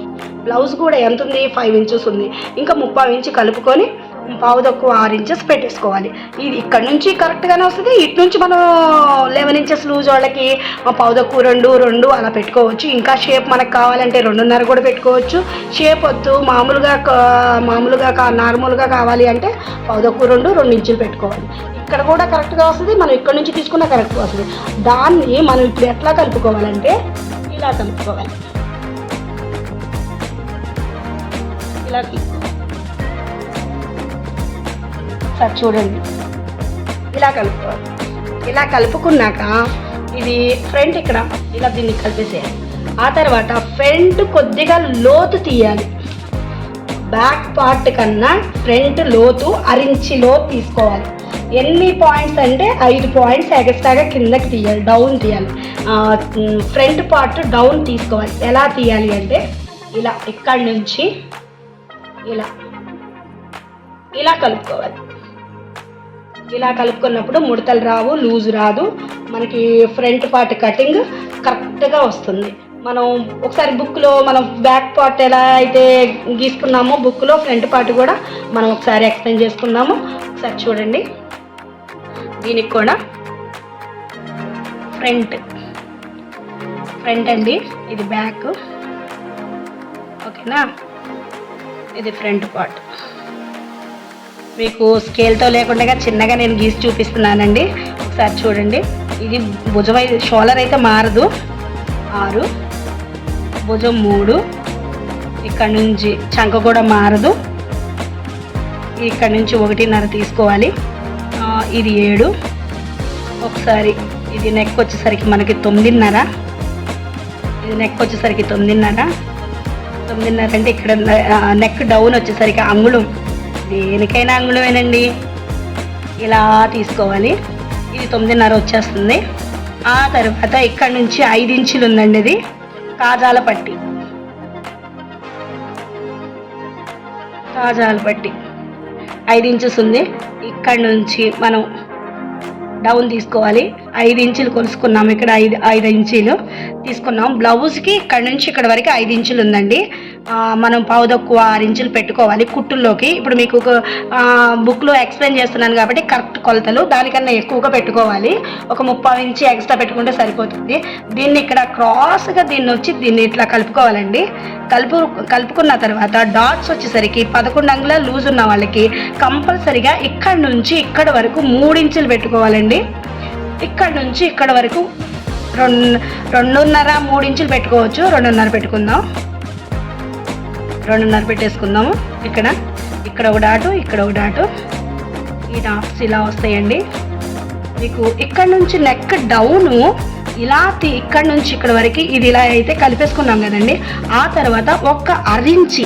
బ్లౌజ్ కూడా ఎంత ఉంది, 5 ఇంచెస్ ఉంది, ఇంకా 30 ఇంచు కలుపుకొని పావుదక్కువ 6 ఇంచెస్ పెట్టేసుకోవాలి. ఇది ఇక్కడ నుంచి కరెక్ట్గానే వస్తుంది. ఇటు నుంచి మనం 11 ఇంచెస్ లూజ్ వాళ్ళకి పావుదక్కువ 2 అలా పెట్టుకోవచ్చు. ఇంకా షేప్ మనకు కావాలంటే 2.5 కూడా పెట్టుకోవచ్చు. షేప్ వద్దు మామూలుగా నార్మల్గా కావాలి అంటే పావుదక్కువ 2 ఇంచులు పెట్టుకోవాలి. ఇక్కడ కూడా కరెక్ట్గా వస్తుంది, మనం ఇక్కడ నుంచి తీసుకున్నా కరెక్ట్గా వస్తుంది. దాన్ని మనం ఇప్పుడు ఎట్లా కలుపుకోవాలంటే ఇలా కలుపుకోవాలి. ఇలా సార్ చూడండి, ఇలా కలుపుకోవాలి. ఇలా కలుపుకున్నాక ఇది ఫ్రంట్ ఇక్కడ ఇలా దీన్ని కలిపేసేయాలి. ఆ తర్వాత ఫ్రంట్ కొద్దిగా లోతు తీయాలి. బ్యాక్ పార్ట్ కన్నా ఫ్రంట్ లోతు 1 ఇంచు లోతు తీసుకోవాలి. ఎన్ని పాయింట్స్ అంటే 5 పాయింట్స్ ఎక్స్ట్రాగా కిందకి తీయాలి, డౌన్ తీయాలి. ఫ్రంట్ పార్ట్ డౌన్ తీసుకోవాలి. ఎలా తీయాలి అంటే ఇలా ఇక్కడి నుంచి ఇలా కలుపుకోవాలి. ఇలా కలుపుకున్నప్పుడు ముడతలు రావు, లూజ్ రాదు, మనకి ఫ్రంట్ పార్ట్ కటింగ్ కరెక్ట్గా వస్తుంది. మనం ఒకసారి బుక్లో మనం బ్యాక్ పార్ట్ ఎలా అయితే గీసుకున్నామో బుక్లో ఫ్రంట్ పార్ట్ కూడా మనం ఒకసారి ఎక్స్ప్లెయిన్ చేసుకున్నాము. ఒకసారి చూడండి. దీనికి కూడా ఫ్రంట్ అండి, ఇది బ్యాక్, ఓకేనా. ఇది ఫ్రంట్ పార్ట్. మీకు స్కేల్తో లేకుండా చిన్నగా నేను గీసి చూపిస్తున్నానండి. ఒకసారి చూడండి. ఇది భుజం షోల్డర్ అయితే మారదు, 6, భుజం 3, ఇక్కడ నుంచి చంక కూడా మారదు. ఇక్కడ నుంచి 1.5 తీసుకోవాలి. ఇది 7. ఒకసారి ఇది నెక్ వచ్చేసరికి మనకి 9.5. ఇది నెక్ వచ్చేసరికి 9.5 అంటే ఇక్కడ నెక్ డౌన్ వచ్చేసరికి అంగుళం, దేనికైనా అంగుళమేనండి, ఇలా తీసుకోవాలి. ఇది 9.5 వచ్చేస్తుంది. ఆ తర్వాత ఇక్కడ నుంచి 5 ఇంచులు ఉందండి, ఇది కాజాల పట్టి 5 ఇంచెస్ ఉంది. ఇక్కడ నుంచి మనం డౌన్ తీసుకోవాలి. 5 ఇంచులు కొలుసుకున్నాము. ఇక్కడ 5 ఇంచులు తీసుకున్నాం. బ్లౌజ్కి ఇక్కడ నుంచి ఇక్కడ వరకు 5 ఇంచులు ఉందండి. మనం పావుదక్కువ 6 ఇంచులు పెట్టుకోవాలి కుట్టుల్లోకి. ఇప్పుడు మీకు బుక్లో ఎక్స్ప్లెయిన్ చేస్తున్నాను కాబట్టి కరెక్ట్ కొలతలు, దానికన్నా ఎక్కువగా పెట్టుకోవాలి. ఒక 30 ఇంచు ఎక్స్ట్రా పెట్టుకుంటే సరిపోతుంది. దీన్ని ఇక్కడ క్రాస్గా దీన్ని ఇట్లా కలుపుకోవాలండి. కలుపుకున్న తర్వాత డాట్స్ వచ్చేసరికి 11 అంగుళాలు లూజ్ ఉన్న వాళ్ళకి కంపల్సరిగా ఇక్కడ నుంచి ఇక్కడ వరకు 3 ఇంచులు పెట్టుకోవాలండి. ఇక్కడ నుంచి ఇక్కడ వరకు 2.5 3 ఇంచులు పెట్టుకోవచ్చు. 2.5 పెట్టుకుందాం. 2.5 పెట్టేసుకుందాము. ఇక్కడ ఒక డాటు, ఇక్కడ ఒక డాటు. ఈ డాట్స్ ఇలా వస్తాయండి. మీకు ఇక్కడ నుంచి నెక్ డౌను ఇలా ఇక్కడ నుంచి ఇక్కడ వరకు ఇది ఇలా అయితే కలిపేసుకున్నాం కదండి. ఆ తర్వాత ఒక 1/2 ఇంచి,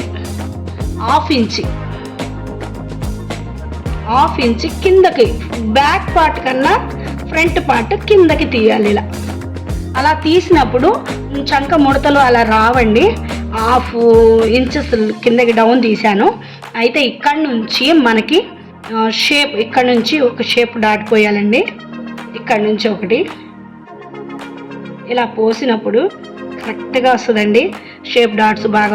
హాఫ్ ఇంచి కిందకి, బ్యాక్ పార్ట్ కన్నా ఫ్రంట్ పార్ట్ కిందకి తీయాలి. అలా తీసినప్పుడు చంక ముడతలు అలా రావండి. 1/2 ఇంచెస్ కిందకి డౌన్ తీశాను. అయితే ఇక్కడ నుంచి మనకి షేప్, ఇక్కడ నుంచి ఒక షేప్ దాటిపోయాలండి. ఇక్కడ నుంచి ఒకటి ఇలా పోసినప్పుడు కరెక్ట్గా వస్తుందండి. షేప్ డాట్స్ బాగా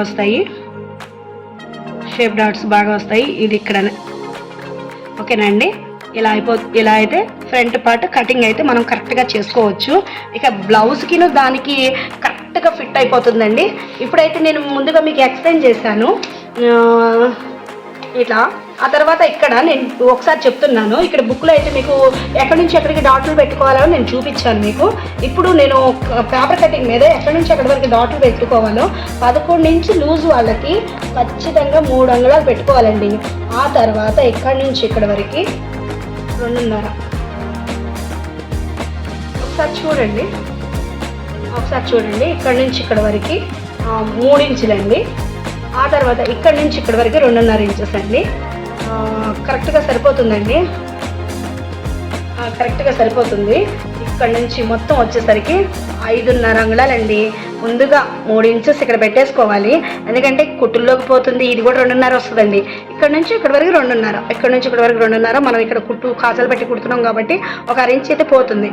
వస్తాయి. ఇది ఇక్కడ ఓకేనండి. ఇలా అయితే ఫ్రంట్ పార్ట్ కటింగ్ అయితే మనం కరెక్ట్గా చేసుకోవచ్చు. ఇక బ్లౌజ్కిను దానికి కరెక్ట్గా ఫిట్ అయిపోతుందండి. ఇప్పుడైతే నేను ముందుగా మీకు ఎక్స్ప్లెయిన్ చేశాను ఇట్లా. ఆ తర్వాత ఇక్కడ నేను ఒకసారి చెప్తున్నాను. ఇక్కడ బుక్లో అయితే మీకు ఎక్కడి నుంచి ఎక్కడికి డాట్లు పెట్టుకోవాలో నేను చూపించాను మీకు. ఇప్పుడు నేను పేపర్ కటింగ్ మీద ఎక్కడి నుంచి ఎక్కడి వరకు డాట్లు పెట్టుకోవాలో 11 ఇంచు లూజ్ వాళ్ళకి ఖచ్చితంగా 3 అంగుళాలు పెట్టుకోవాలండి. ఆ తర్వాత ఎక్కడి నుంచి ఇక్కడ వరకు 2.5. ఒకసారి చూడండి. ఇక్కడ నుంచి ఇక్కడ వరకు 3 ఇంచులండి. ఆ తర్వాత ఇక్కడ నుంచి ఇక్కడ వరకు 2.5 ఇంచెస్ అండి. కరెక్ట్గా సరిపోతుందండి. ఇక్కడ నుంచి మొత్తం వచ్చేసరికి 5.5 అంగుళాలండి. ముందుగా 3 ఇంచెస్ ఇక్కడ పెట్టేసుకోవాలి. ఎందుకంటే కుట్టుల్లోకి పోతుంది. ఇది కూడా 2.5 వస్తుందండి. ఇక్కడ నుంచి ఇక్కడ వరకు 2.5, ఇక్కడ నుంచి ఇక్కడ వరకు 2.5. మనం ఇక్కడ కాజాలు పెట్టి కుడుతున్నాం కాబట్టి ఒక 1 ఇంచ్ అయితే పోతుంది.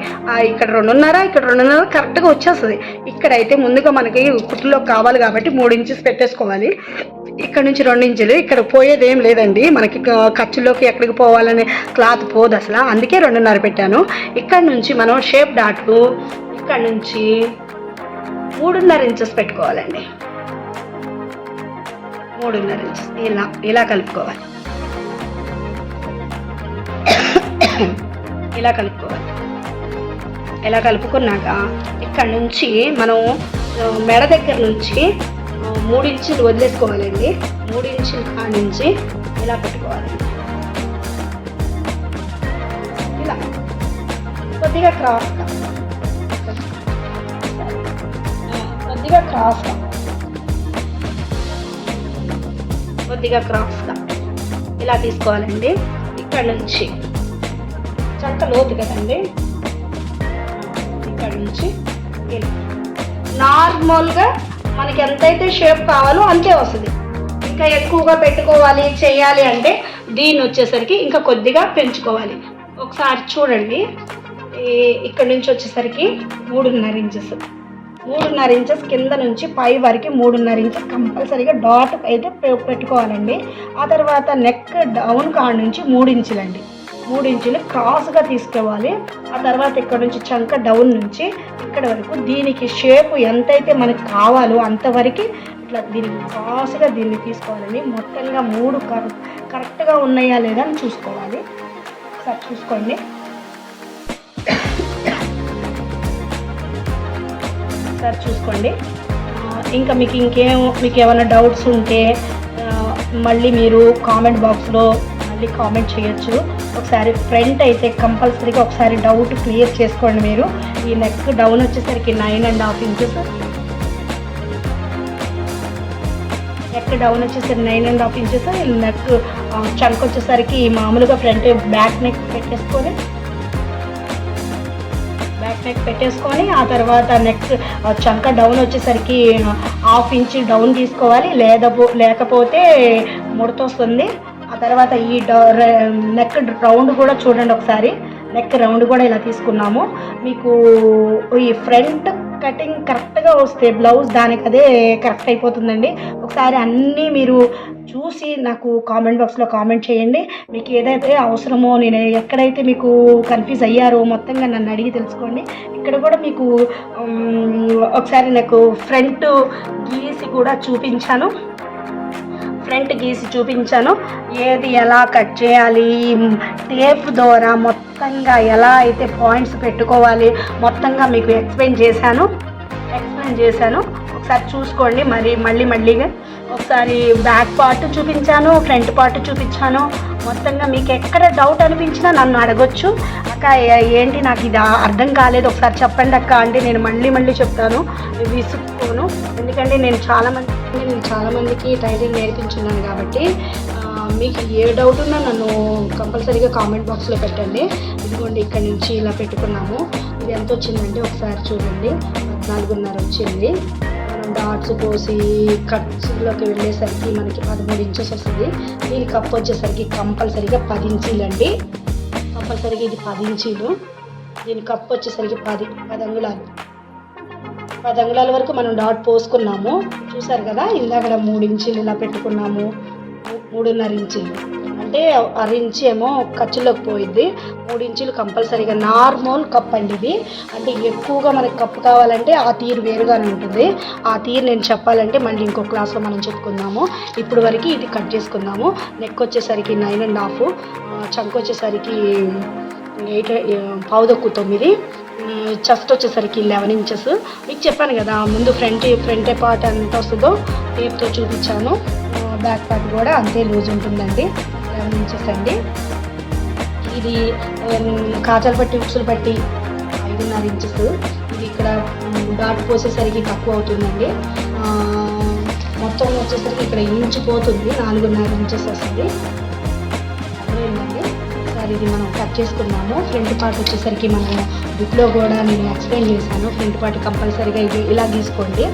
ఇక్కడ 2.5, ఇక్కడ 2.5 కరెక్ట్గా వచ్చేస్తుంది. ఇక్కడైతే ముందుగా మనకి కుట్టులోకి కావాలి కాబట్టి 3 ఇంచెస్ పెట్టేసుకోవాలి. ఇక్కడ నుంచి 2 ఇంచులు. ఇక్కడ పోయేది ఏం లేదండి, మనకి ఖర్చులోకి ఎక్కడికి పోవాలనే క్లాత్ పోదు అసలు, అందుకే 2.5 పెట్టాను. ఇక్కడ నుంచి మనం షేప్ డాట్లు ఇక్కడ నుంచి 3.5 ఇంచెస్ పెట్టుకోవాలండి. 3.5 ఇంచెస్ ఇలా కలుపుకోవాలి. ఇలా కలుపుకున్నాక ఇక్కడ నుంచి మనం మెడ దగ్గర నుంచి 3 ఇంచులు వదిలేసుకోవాలండి. 3 ఇంచుల కాడ నుంచి ఇలా పెట్టుకోవాలి. ఇలా కొద్దిగా క్రాస్గా ఇలా తీసుకోవాలండి. ఇక్కడ నుంచి చంక లోతు కదండి, ఇక్కడ నుంచి ఇలా నార్మల్గా మనకి ఎంతైతే షేప్ కావాలో అంతే వస్తుంది. ఇంకా ఎక్కువగా పెట్టుకోవాలి చేయాలి అంటే దీన్ని వచ్చేసరికి ఇంకా కొద్దిగా పెంచుకోవాలి. ఒకసారి చూడండి, ఇక్కడ నుంచి వచ్చేసరికి 3.5 ఇంచెస్, 3.5 ఇంచెస్ కింద నుంచి పై వరకు 3.5 ఇంచెస్ కంపల్సరీగా డాట్ అయితే పెట్టుకోవాలండి. ఆ తర్వాత నెక్ డౌన్ కాడ నుంచి 3 ఇంచులండి, 3 ఇంచులు క్రాస్గా తీసుకోవాలి. ఆ తర్వాత ఇక్కడ నుంచి చంక డౌన్ నుంచి ఇక్కడ వరకు దీనికి షేప్ ఎంతైతే మనకు కావాలో అంతవరకు ఇట్లా దీనికి క్రాస్గా దీన్ని తీసుకోవాలండి. మొత్తంగా 3 కరెక్ట్గా ఉన్నాయా లేదా అని చూసుకోవాలి. ఒకసారి చూసుకోండి. ఇంకా మీకు ఏమైనా డౌట్స్ ఉంటే మళ్ళీ మీరు కామెంట్ బాక్స్లో మళ్ళీ కామెంట్ చేయొచ్చు. ఒకసారి ఫ్రంట్ అయితే కంపల్సరీగా ఒకసారి డౌట్ క్లియర్ చేసుకోండి మీరు. ఈ నెక్ డౌన్ వచ్చేసరికి 9.5 ఇంచెస్, నెక్ డౌన్ వచ్చేసరికి 9.5 ఇంచెస్. నెక్ చంక్ వచ్చేసరికి మామూలుగా ఫ్రంట్ బ్యాక్ నెక్ పెట్టేసుకొని ఆ తర్వాత నెక్ చంక డౌన్ వచ్చేసరికి 1/2 ఇంచ్ డౌన్ తీసుకోవాలి, లేకపోతే ముడత వస్తుంది. ఆ తర్వాత ఈ నెక్ రౌండ్ కూడా చూడండి ఒకసారి. నెక్ రౌండ్ కూడా ఇలా తీసుకున్నాము. మీకు ఈ ఫ్రంట్ కటింగ్ కరెక్ట్గా వస్తే బ్లౌజ్ దానికి అదే కరెక్ట్ అయిపోతుందండి. ఒకసారి అన్నీ మీరు చూసి నాకు కామెంట్ బాక్స్లో కామెంట్ చేయండి. మీకు ఏదైతే అవసరమో, నేను ఎక్కడైతే మీకు కన్ఫ్యూజ్ అయ్యారో మొత్తంగా నన్ను అడిగి తెలుసుకోండి. ఇక్కడ కూడా మీకు ఒకసారి నాకు ఫ్రంట్ గీసి చూపించాను. ఏది ఎలా కట్ చేయాలి, టేప్ ద్వారా మొత్తంగా ఎలా అయితే పాయింట్స్ పెట్టుకోవాలి మొత్తంగా మీకు ఎక్స్ప్లెయిన్ చేశాను. ఒకసారి చూసుకోండి. మళ్ళీగా ఒకసారి బ్యాక్ పార్ట్ చూపించాను, ఫ్రంట్ పార్ట్ చూపించాను. మొత్తంగా మీకు ఎక్కడ డౌట్ అనిపించినా నన్ను అడగొచ్చు. అక్క ఏంటి నాకు ఇది అర్థం కాలేదు ఒకసారి చెప్పండి అక్క అంటే నేను మళ్ళీ చెప్తాను, విసుక్కోను. ఎందుకంటే నేను చాలామందికి టైలరింగ్ నేర్పించున్నాను కాబట్టి మీకు ఏ డౌట్ ఉన్నా నన్ను కంపల్సరీగా కామెంట్ బాక్స్లో పెట్టండి. ఇదిగోండి ఇక్కడ నుంచి ఇలా పెట్టుకున్నాము. ఇది ఎంత వచ్చిందంటే ఒకసారి చూడండి, 14.5 వచ్చింది. మనం డాట్స్ పోసి కట్స్లోకి వెళ్ళేసరికి మనకి 13 ఇంచెస్ వస్తుంది. దీని కప్ వచ్చేసరికి కంపల్సరీగా 10 ఇంచీలు అండి. కంపల్సరీగా ఇది 10 ఇంచీలు. దీని కప్ వచ్చేసరికి 10 అంగుళాల వరకు మనం డాట్ పోసుకున్నాము. చూసారు కదా, ఇందాక 3 ఇంచీలు ఇలా పెట్టుకున్నాము. 3.5 ఇంచీలు అంటే 1/2 ఇంచ్ ఏమో ఖర్చులోకి పోయిద్ది. 3 ఇంచులు కంపల్సరీగా నార్మల్ కప్ అండి ఇది. అంటే ఎక్కువగా మనకి కప్పు కావాలంటే ఆ తీరు వేరుగానే ఉంటుంది. ఆ తీరు నేను చెప్పాలంటే మళ్ళీ ఇంకో క్లాస్లో మనం చెప్పుకుందాము. ఇప్పుడు వరకు ఇది కట్ చేసుకుందాము. నెక్ వచ్చేసరికి 9.5, చంక్ వచ్చేసరికి 8.9, చెస్ట్ వచ్చేసరికి 11 ఇంచెస్. మీకు చెప్పాను కదా ముందు ఫ్రంట్ పార్ట్ ఎంత వస్తుందో టేప్తో చూపించాను. బ్యాక్ పార్ట్ కూడా అంతే లూజ్ ఉంటుందండి, 11 ఇంచెస్ అండి. ఇది కాజాలు పట్టి ఉక్సులు పట్టి 5.5 ఇంచెస్. ఇది ఇక్కడ డాట్ పోసేసరికి తక్కువ అవుతుందండి. మొత్తం వచ్చేసరికి ఇక్కడ ఇంచు పోతుంది, 4.5 ఇంచెస్ వస్తుంది. అర్థమైందండి. ఒకసారి ఇది మనం కట్ చేసుకున్నాము. ఫ్రంట్ పార్ట్ వచ్చేసరికి మనము బుక్లో కూడా నేను ఎక్స్ప్లెయిన్ చేశాను. ఫ్రంట్ పార్ట్ కంపల్సరీగా ఇది ఇలా గీసుకోండి.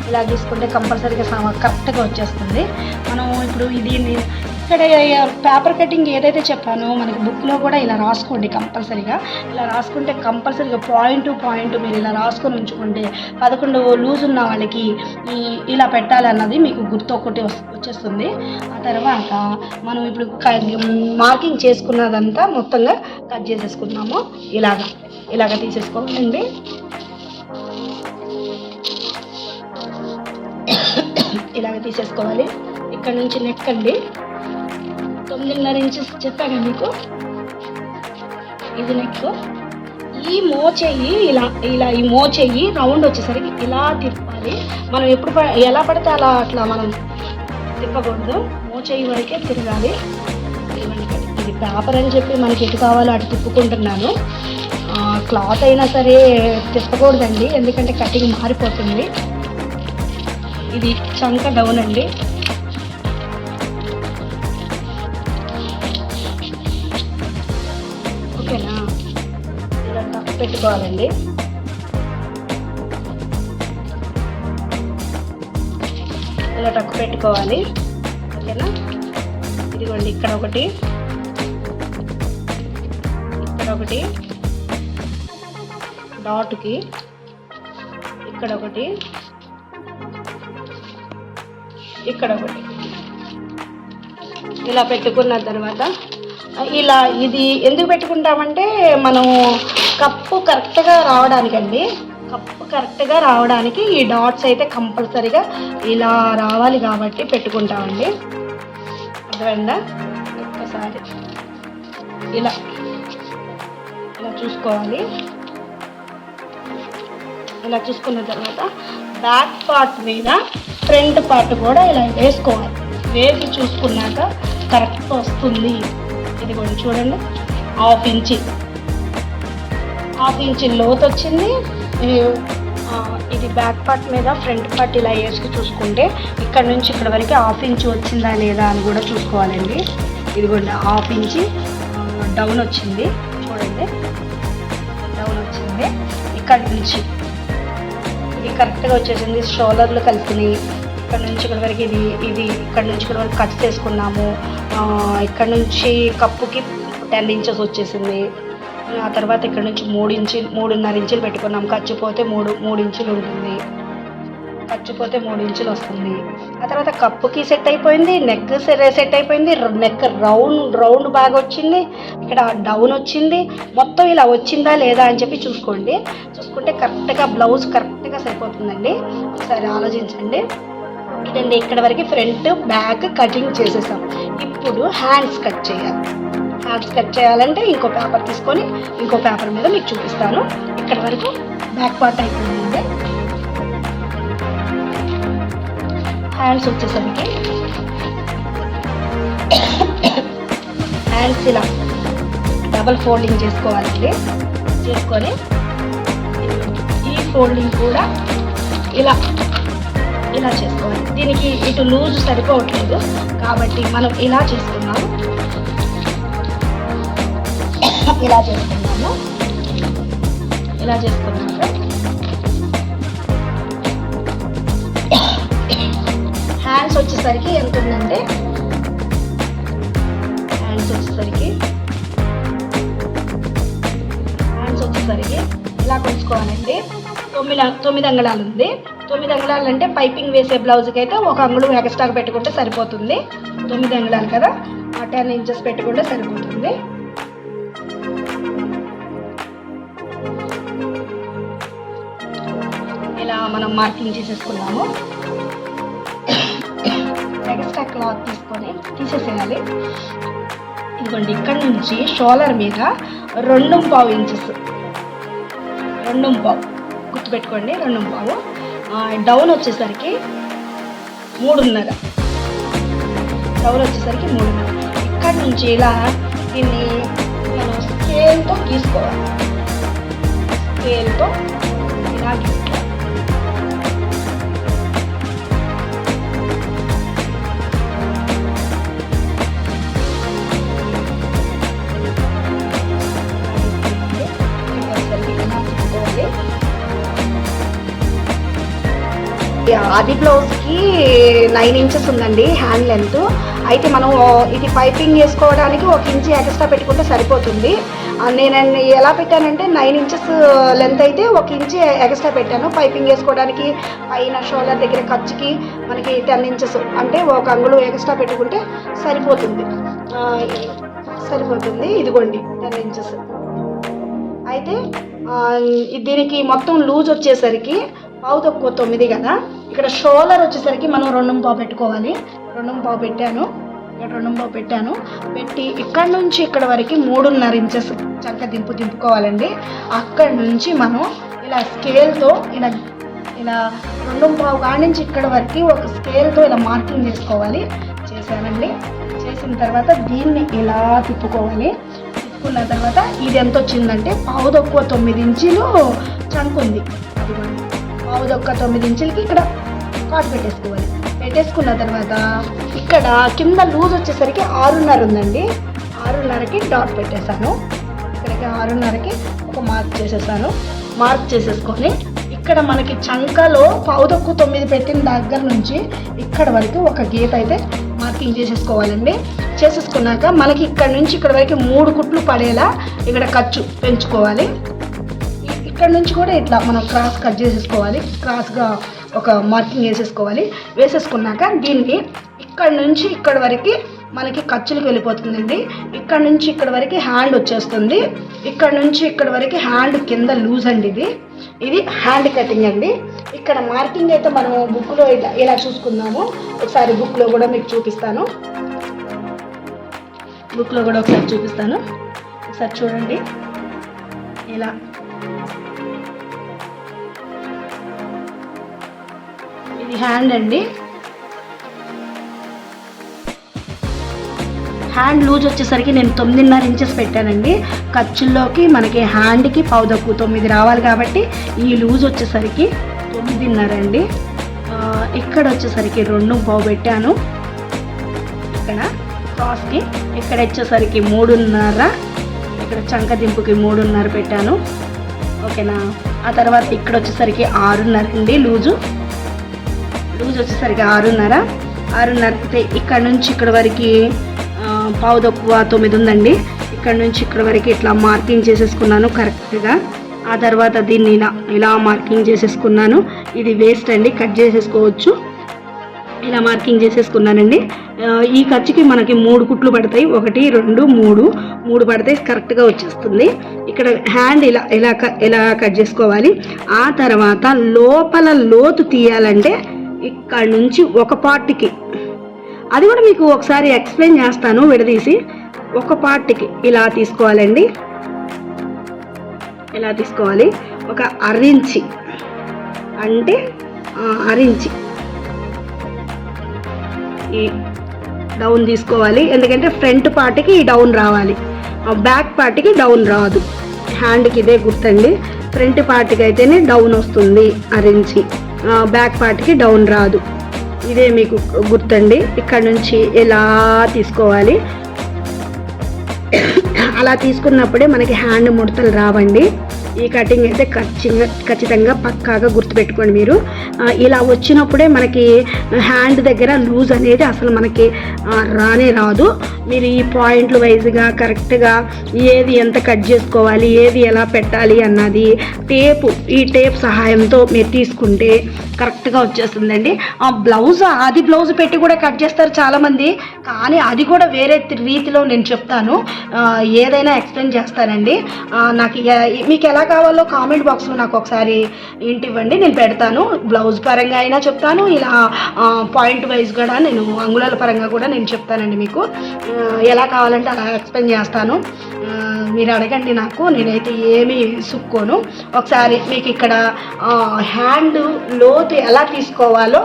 ఇలా గీసుకుంటే కంపల్సరీగా కరెక్ట్గా వచ్చేస్తుంది. మనం ఇప్పుడు ఇది ఇక్కడ పేపర్ కటింగ్ ఏదైతే చెప్పానో మనకి బుక్లో కూడా ఇలా రాసుకోండి. కంపల్సరీగా ఇలా రాసుకుంటే కంపల్సరీగా పాయింట్ టు పాయింట్ మీరు ఇలా రాసుకొని ఉంచుకుంటే 11 లూజ్ ఉన్న వాళ్ళకి ఇలా పెట్టాలన్నది మీకు గుర్తు ఒకటి వచ్చేస్తుంది. ఆ తర్వాత మనం ఇప్పుడు మార్కింగ్ చేసుకున్నదంతా మొత్తంగా కట్ చేసేసుకున్నాము. ఇలాగ తీసేసుకోవాలండి. ఇలాగ తీసేసుకోవాలి. ఇక్కడ నుంచి నెక్ అండి 9.5 ఇంచెస్ చెప్పాను మీకు. ఇది నెక్. ఈ మోచెయ్యి ఇలా ఈ మోచెయ్యి రౌండ్ వచ్చేసరికి ఇలా తిప్పాలి. మనం ఎలా పడితే అట్లా మనం తిప్పకూడదు. మోచెయ్యి వరకే తిరగాలి. ఇది పేపర్ అని చెప్పి మనకి ఎటు కావాలో అటు తిప్పుకుంటున్నాను. క్లాత్ అయినా సరే తిప్పకూడదండి, ఎందుకంటే కటింగ్ మారిపోతుంది. ఇది చంక డౌన్ అండి. ఓకేనా? ఇలా టక్ పెట్టుకోవాలండి. ఇలా టక్ పెట్టుకోవాలి. ఓకేనా? ఇదిగోండి ఇక్కడ ఒకటి డాట్కి, ఇక్కడ ఒకటి ఇలా పెట్టుకున్న తర్వాత ఇది ఎందుకు పెట్టుకుంటామంటే మనం కప్పు కరెక్ట్గా రావడానికి ఈ డాట్స్ అయితే కంపల్సరీగా ఇలా రావాలి కాబట్టి పెట్టుకుంటామండి. అర్థమైందా? ఒక్కసారి ఇలా చూసుకోవాలి. ఇలా చూసుకున్న తర్వాత బ్యాక్ పార్ట్ మీద ఫ్రంట్ పార్ట్ కూడా ఇలా వేసుకోవాలి. వేసి చూసుకున్నాక కరెక్ట్గా వస్తుంది. ఇది కూడా చూడండి, హాఫ్ ఇంచి లోతు వచ్చింది. ఇది బ్యాక్ పార్ట్ మీద ఫ్రంట్ పార్ట్ ఇలా వేసుకు చూసుకుంటే ఇక్కడ నుంచి ఇక్కడ వరకు హాఫ్ ఇంచ్ వచ్చిందా లేదా అని కూడా చూసుకోవాలండి. ఇదిగోండి హాఫ్ ఇంచి డౌన్ వచ్చింది. చూడండి డౌన్ వచ్చింది. ఇక్కడ నుంచి ఇది కరెక్ట్గా వచ్చేసింది. షోల్డర్లు కలిసినాయి. ఇక్కడ నుంచి ఇక్కడ వరకు ఇది ఇక్కడ నుంచి ఇక్కడ వరకు కట్ చేసుకున్నాము. ఇక్కడ నుంచి కప్పుకి 10 ఇంచెస్ వచ్చేసింది. ఆ తర్వాత ఇక్కడ నుంచి 3.5 ఇంచులు పెట్టుకున్నాం. ఖర్చుపోతే 3 ఇంచులు ఉంటుంది. ఖర్చుపోతే 3 ఇంచులు వస్తుంది. ఆ తర్వాత కప్పుకి సెట్ అయిపోయింది. నెక్ సెట్ అయిపోయింది. నెక్ రౌండ్ బాగా వచ్చింది. ఇక్కడ డౌన్ వచ్చింది. మొత్తం ఇలా వచ్చిందా లేదా అని చెప్పి చూసుకుంటే కరెక్ట్గా బ్లౌజ్ కరెక్ట్గా సరిపోతుందండి. ఒకసారి ఆలోచించండి. ఇదండి ఇక్కడ వరకు ఫ్రంట్ బ్యాక్ కటింగ్ చేసేసాం. ఇప్పుడు హ్యాండ్స్ కట్ చేయాలంటే ఇంకో పేపర్ తీసుకొని ఇంకో పేపర్ మీద మీకు చూపిస్తాను. ఇక్కడ వరకు బ్యాక్ పార్ట్ అయిపోయిందండి. హ్యాండ్స్ వచ్చేసరికి హ్యాండ్స్ ఇలా డబల్ ఫోల్డింగ్ చేసుకోవాలండి. చేసుకొని ఈ ఫోల్డింగ్ కూడా ఇలా చేసుకోవాలి. దీనికి ఇటు లూజ్ సరిపోవట్లేదు కాబట్టి మనం ఇలా చేసుకున్నాము. హ్యాండ్స్ వచ్చేసరికి ఎంత ఉందంటే హ్యాండ్స్ వచ్చేసరికి ఇలా కొలుచుకోవాలండి. 9 అంగుళాలు ఉంది. 9 అంగుళాలు అంటే పైపింగ్ వేసే బ్లౌజ్కి అయితే 1 అంగుళం ఎక్స్ట్రాగా పెట్టుకుంటే సరిపోతుంది. 9 అంగుళాలు కదా, 10 ఇంచెస్ పెట్టుకుంటే సరిపోతుంది. ఇలా మనం మార్కింగ్ చేసేసుకున్నాము. ఎక్స్ట్రా క్లాత్ తీసుకొని తీసేసేయాలి. ఇదిగోండి ఇక్కడ నుంచి షోల్డర్ మీద 2.5 ఇంచెస్ గుర్తుపెట్టుకోండి. 2.5. డౌన్ వచ్చేసరికి 3.5. ఇక్కడ నుంచి ఇలా దీన్ని మనం స్కేల్తో గీసుకోవాలి. ఇలా గీసుకోవాలి. ఆది బ్లౌజ్కి 9 ఇంచెస్ ఉందండి హ్యాండ్ లెంత్. అయితే మనం ఇది పైపింగ్ వేసుకోవడానికి 1 ఇంచ్ ఎక్స్ట్రా పెట్టుకుంటే సరిపోతుంది. నేను ఎలా పెట్టానంటే 9 ఇంచెస్ లెంత్ అయితే 1 ఇంచ్ ఎక్స్ట్రా పెట్టాను. పైపింగ్ వేసుకోవడానికి పైన షోల్డర్ దగ్గర ఖర్చుకి మనకి 10 ఇంచెస్ అంటే 1 అంగుళం ఎక్స్ట్రా పెట్టుకుంటే సరిపోతుంది. ఇదిగోండి 10 ఇంచెస్. అయితే దీనికి మొత్తం లూజ్ వచ్చేసరికి 9 కదా. ఇక్కడ షోల్డర్ వచ్చేసరికి మనం 2.5 పెట్టుకోవాలి. 2.5 పెట్టాను. ఇక్కడ 2.5 పెట్టాను. పెట్టి ఇక్కడ నుంచి ఇక్కడ వరకు 3.5 ఇంచెస్ చక్క దింపుకోవాలండి. అక్కడ నుంచి మనం ఇలా స్కేల్తో ఇలా 2.5 కాడి నుంచి ఇక్కడ వరకు ఒక స్కేల్తో ఇలా మార్కింగ్ చేసుకోవాలి. చేశానండి. చేసిన తర్వాత దీన్ని ఇలా తిప్పుకోవాలి. తిప్పుకున్న తర్వాత ఇది ఎంత వచ్చిందంటే 9.5 ఇంచులు చంక్ ఉంది. 9.5 ఇంచులకి ఇక్కడ కాట్ పెట్టేసుకోవాలి. పెట్టేసుకున్న తర్వాత ఇక్కడ కింద లూజ్ వచ్చేసరికి 6.5 ఉందండి. 6.5కి డాట్ పెట్టేశాను. ఇక్కడికి 6.5కి ఒక మార్క్ చేసేసాను. మార్క్ చేసేసుకొని ఇక్కడ మనకి చంకలో 9.5 పెట్టిన దగ్గర నుంచి ఇక్కడ వరకు ఒక గీత అయితే మార్కింగ్ చేసేసుకోవాలండి. చేసేసుకున్నాక మనకి ఇక్కడ నుంచి ఇక్కడ వరకు 3 కుట్లు పడేలా ఇక్కడ ఖర్చు పెంచుకోవాలి. ఇక్కడ నుంచి కూడా ఇట్లా మనం క్రాస్ కట్ చేసేసుకోవాలి. క్రాస్గా ఒక మార్కింగ్ వేసేసుకోవాలి. వేసేసుకున్నాక దీన్ని ఇక్కడ నుంచి ఇక్కడ వరకు మనకి ఖర్చులకు వెళ్ళిపోతుందండి. ఇక్కడ నుంచి ఇక్కడ వరకు హ్యాండ్ వచ్చేస్తుంది. ఇక్కడ నుంచి ఇక్కడ వరకు హ్యాండ్ కింద లూజ్ అండి. ఇది హ్యాండ్ కటింగ్ అండి. ఇక్కడ మార్కింగ్ అయితే మనం బుక్లో ఇలా చూసుకుందాము. ఒకసారి బుక్లో కూడా మీకు చూపిస్తాను. ఒకసారి చూడండి. ఇలా ఇది హ్యాండ్ అండి. హ్యాండ్ లూజ్ వచ్చేసరికి నేను 9.5 ఇంచెస్ పెట్టానండి. ఖర్చుల్లోకి మనకి హ్యాండ్కి 9.5 రావాలి కాబట్టి ఈ లూజ్ వచ్చేసరికి 9.5 అండి. ఇక్కడ వచ్చేసరికి 2.5 పెట్టాను. ఇక్కడ క్రాస్కి ఇక్కడ వచ్చేసరికి 3.5. ఇక్కడ చంక దింపుకి 3.5 పెట్టాను. ఓకేనా. ఆ తర్వాత ఇక్కడ వచ్చేసరికి 6.5 అండి. లూజ్ వచ్చేసరికి 6.5 ఇక్కడ నుంచి ఇక్కడ వరకు 9.5 ఉందండి. ఇక్కడ నుంచి ఇక్కడ వరకు ఇట్లా మార్కింగ్ చేసేసుకున్నాను కరెక్ట్గా. ఆ తర్వాత దీన్ని ఇలా మార్కింగ్ చేసేసుకున్నాను. ఇది వేస్ట్ అండి, కట్ చేసేసుకోవచ్చు. ఇలా మార్కింగ్ చేసేసుకున్నానండి. ఈ ఖర్చుకి మనకి 3 కుట్లు పడతాయి. 1 2 3 పడతాయి. కరెక్ట్గా వచ్చేస్తుంది. ఇక్కడ హ్యాండ్ ఇలా కట్ చేసుకోవాలి. ఆ తర్వాత లోపల లోతు తీయాలంటే ఇక్కడ నుంచి ఒక పార్ట్కి, అది కూడా మీకు ఒకసారి ఎక్స్ప్లెయిన్ చేస్తాను విడదీసి. ఒక పార్ట్కి ఇలా తీసుకోవాలండి. ఇలా తీసుకోవాలి. ఒక 1/2 ఇంచి అంటే 1/2 ఇంచి ఈ డౌన్ తీసుకోవాలి. ఎందుకంటే ఫ్రంట్ పార్ట్కి డౌన్ రావాలి, బ్యాక్ పార్ట్కి డౌన్ రాదు. హ్యాండ్కి ఇదే గుర్తండి. ఫ్రంట్ పార్ట్కి అయితేనే డౌన్ వస్తుంది 1/2 ఇంచి, బ్యాక్ పార్ట్కి డౌన్ రాదు. ఇదే మీకు గుర్తండి. ఇక్కడ నుంచి ఇలా తీసుకోవాలి. అలా తీసుకున్నప్పుడే మనకి హ్యాండ్ ముడతలు రావండి. ఈ కటింగ్ అయితే ఖచ్చితంగా పక్కాగా గుర్తుపెట్టుకోండి మీరు. ఇలా వచ్చినప్పుడే మనకి హ్యాండ్ దగ్గర లూజ్ అనేది అసలు మనకి రానే రాదు. మీరు ఈ పాయింట్లు వైజ్గా కరెక్ట్గా ఏది ఎంత కట్ చేసుకోవాలి, ఏది ఎలా పెట్టాలి అన్నది ఈ టేప్ సహాయంతో మీరు తీసుకుంటే కరెక్ట్గా వచ్చేస్తుందండి. ఆది బ్లౌజ్ పెట్టి కూడా కట్ చేస్తారు చాలామంది, కానీ అది కూడా వేరే రీతిలో నేను చెప్తాను. ఏదైనా ఎక్స్ప్లెయిన్ చేస్తానండి. నాకు మీకు ఎలా కావాలో కామెంట్ బాక్స్లో నాకు ఒకసారి ఇవ్వండి, నేను పెడతాను. బ్లౌజ్ పరంగా అయినా చెప్తాను, ఇలా పాయింట్ వైజ్ కూడా నేను అంగుళాల పరంగా కూడా నేను చెప్తానండి. మీకు ఎలా కావాలంటే అలా ఎక్స్ప్లెయిన్ చేస్తాను. మీరు అడగండి నాకు, నేనైతే ఏమీ సుక్కోను. ఒకసారి మీకు ఇక్కడ హ్యాండ్ లోతు ఎలా తీసుకోవాలో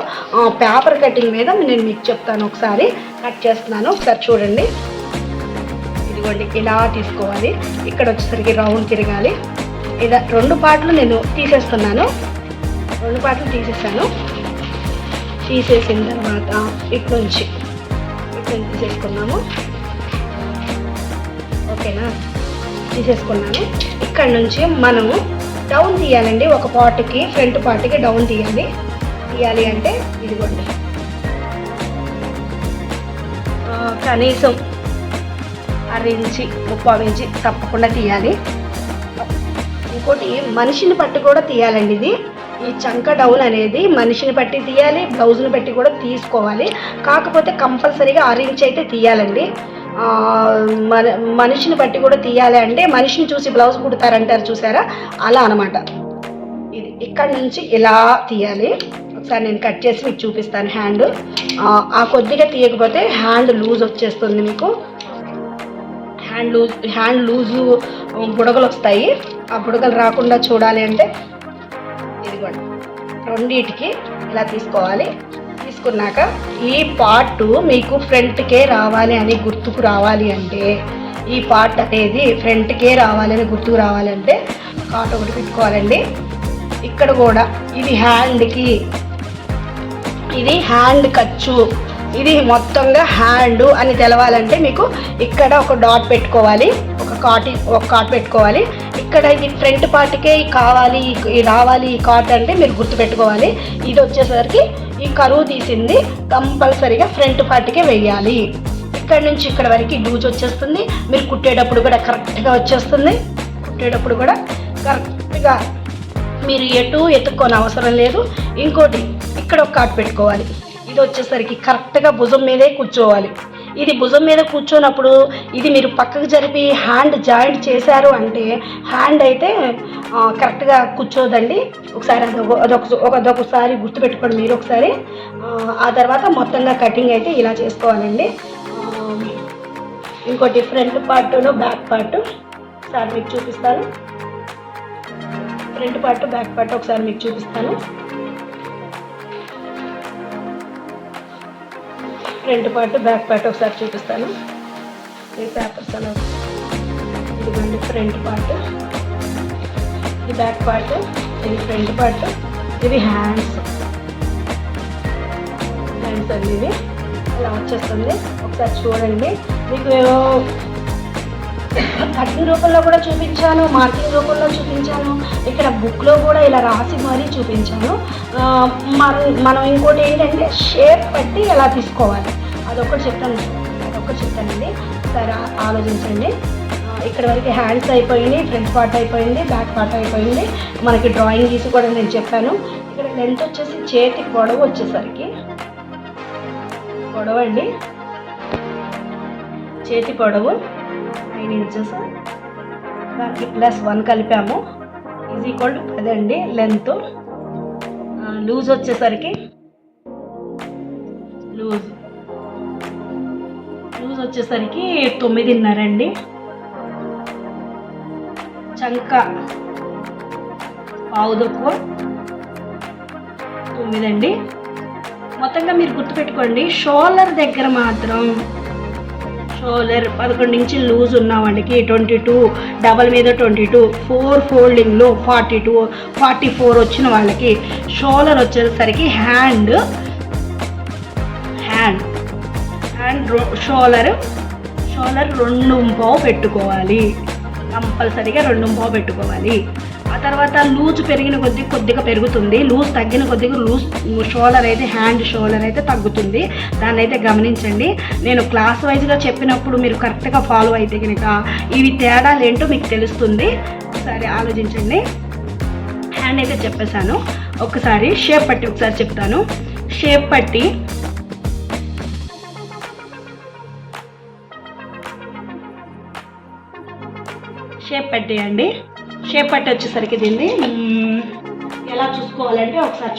పేపర్ కటింగ్ మీద నేను మీకు చెప్తాను. ఒకసారి కట్ చేస్తున్నాను, ఒకసారి చూడండి. ఇదిగోండి, ఇలా తీసుకోవాలి. ఇక్కడ వచ్చేసరికి రౌండ్ తిరగాలి. ఇలా 2 పార్ట్లు నేను తీసేస్తున్నాను. 2 పార్ట్లు తీసేసాను. తీసేసిన తర్వాత ఇటు నుంచి తీసేసుకున్నాము. ఓకేనా, తీసేసుకున్నాను. ఇక్కడ నుంచి మనము డౌన్ తీయాలండి. ఒక పార్ట్కి ఫ్రంట్ పార్ట్కి డౌన్ తీయాలి. తీయాలి అంటే ఇదిగోండి, కనీసం 1/2 ఇంచి 3/4 ఇంచి తప్పకుండా తీయాలి. ఇంకోటి మనిషిని పట్టి కూడా తీయాలండి. ఇది ఈ చంక డౌన్ అనేది మనిషిని బట్టి తీయాలి, బ్లౌజ్ని బట్టి కూడా తీసుకోవాలి. కాకపోతే కంపల్సరీగా 1/2 ఇంచి అయితే తీయాలండి. మనిషిని బట్టి కూడా తీయాలి అంటే మనిషిని చూసి బ్లౌజ్ కుడతారంటారు చూసారా, అలా అనమాట. ఇది ఇక్కడ నుంచి ఇలా తీయాలి. ఒకసారి నేను కట్ చేసి మీకు చూపిస్తాను. హ్యాండ్ కొద్దిగా తీయకపోతే హ్యాండ్ లూజ్ వచ్చేస్తుంది మీకు. హ్యాండ్ లూజు బుడగలు వస్తాయి. ఆ బుడగలు రాకుండా చూడాలి అంటే ఇదిగోండి, రెండింటికి ఇలా తీసుకోవాలి. తీసుకున్నాక ఈ పార్ట్ మీకు ఫ్రంట్కే రావాలి అని గుర్తుకు రావాలి అంటే, ఈ పార్ట్ అనేది ఫ్రంట్కే రావాలి అని గుర్తుకు రావాలంటే కాట్ ఒకటి పెట్టుకోవాలండి. ఇక్కడ కూడా ఇది హ్యాండ్కి, ఇది హ్యాండ్ ఖర్చు, ఇది మొత్తంగా హ్యాండ్ అని తెలవాలంటే మీకు ఇక్కడ ఒక డాట్ పెట్టుకోవాలి, ఒక కాట్ పెట్టుకోవాలి. ఇక్కడ ఇది ఫ్రంట్ పార్ట్కే కావాలి, రావాలి ఈ కాట్ అంటే మీరు గుర్తు పెట్టుకోవాలి. ఇది వచ్చేసరికి ఈ కరువు తీసింది కంపల్సరీగా ఫ్రంట్ పార్ట్కే వేయాలి. ఇక్కడ నుంచి ఇక్కడ వరకు లూజ్ వచ్చేస్తుంది. మీరు కుట్టేటప్పుడు కూడా కరెక్ట్గా వచ్చేస్తుంది. కుట్టేటప్పుడు కూడా కరెక్ట్గా మీరు ఎటు ఎత్తుక్కోని అవసరం లేదు. ఇంకోటి ఇక్కడ ఒక కాట్ పెట్టుకోవాలి. ఇది వచ్చేసరికి కరెక్ట్గా భుజం మీదే కూర్చోవాలి. ఇది భుజం మీద కూర్చోనప్పుడు ఇది మీరు పక్కకు జరిపి హ్యాండ్ జాయింట్ చేశారు అంటే హ్యాండ్ అయితే కరెక్ట్గా కూర్చోదండి. ఒకసారి అదొకసారి గుర్తుపెట్టుకోండి మీరు ఒకసారి. ఆ తర్వాత మొత్తంగా కటింగ్ అయితే ఇలా చేసుకోవాలండి. ఇంకోటి ఫ్రంట్ పార్టును బ్యాక్ పార్ట్ ఒకసారి మీకు చూపిస్తాను. ఫ్రంట్ పార్ట్ బ్యాక్ పార్ట్ ఒకసారి మీకు చూపిస్తాను. ఫ్రంట్ పార్ట్ బ్యాక్ పార్ట్ ఒకసారి చూపిస్తాను. ఈ పేపర్స్ అలా ఇదిగోండి, ఫ్రంట్ పార్ట్, ఇది బ్యాక్ పార్ట్, ఇది ఫ్రంట్ పార్ట్, ఇది హ్యాండ్స్ అండి. ఇది అలా వచ్చేస్తుంది. ఒకసారి చూడండి. మీకు కటింగ్ రూపంలో కూడా చూపించాను, మార్కింగ్ రూపంలో చూపించాను, ఇక్కడ బుక్లో కూడా ఇలా రాసి మరీ చూపించాను. మనం ఇంకోటి ఏంటంటే షేప్ బట్టి ఎలా తీసుకోవాలి అదొకటి చెప్తానండి. సరే ఆలోచించండి. ఇక్కడ వరకు హ్యాండ్స్ అయిపోయింది, ఫ్రంట్ పార్ట్ అయిపోయింది, బ్యాక్ పార్ట్ అయిపోయింది. మనకి డ్రాయింగ్ గీసి కూడా నేను చెప్పాను. ఇక్కడ లెంత్ వచ్చేసి చేతి పొడవు వచ్చేసరికి పొడవండి, చేతి పొడవు 9 ఇంచెస్, దానికి +1 కలిపాము = 10 అండి లెంత్. లూజ్ వచ్చేసరికి లూజ్ 9.5 అండి. చంక పావు తక్కువ 9 అండి. మొత్తంగా మీరు గుర్తుపెట్టుకోండి. షోల్డర్ దగ్గర మాత్రం షోల్డర్ 11 ఇంచులు లూజ్ ఉన్న వాళ్ళకి 22, డబల్ మీద 22, 4 ఫోల్డింగ్లో 42, 44 వచ్చిన వాళ్ళకి షోల్డర్ వచ్చేసరికి హ్యాండ్ షోల్డర్ 2.5 పెట్టుకోవాలి. కంపల్సరీగా 2.5 పెట్టుకోవాలి. ఆ తర్వాత లూజ్ పెరిగిన కొద్దిగా పెరుగుతుంది, లూజ్ తగ్గిన కొద్దిగా లూజ్ షోల్డర్ అయితే హ్యాండ్ షోల్డర్ అయితే తగ్గుతుంది. దాన్ని అయితే గమనించండి. నేను క్లాస్ వైజ్గా చెప్పినప్పుడు మీరు కరెక్ట్గా ఫాలో అయితే కనుక ఇవి తేడాలు ఏంటో మీకు తెలుస్తుంది. ఒకసారి ఆలోచించండి. హ్యాండ్ అయితే చెప్పేశాను. ఒకసారి షేప్ పట్టి ఒకసారి చెప్తాను. షేప్ పట్టి అండి. షేప్ పట్టి వచ్చేసరికి దీన్ని ఎలా చూసుకోవాలంటే ఒకసారి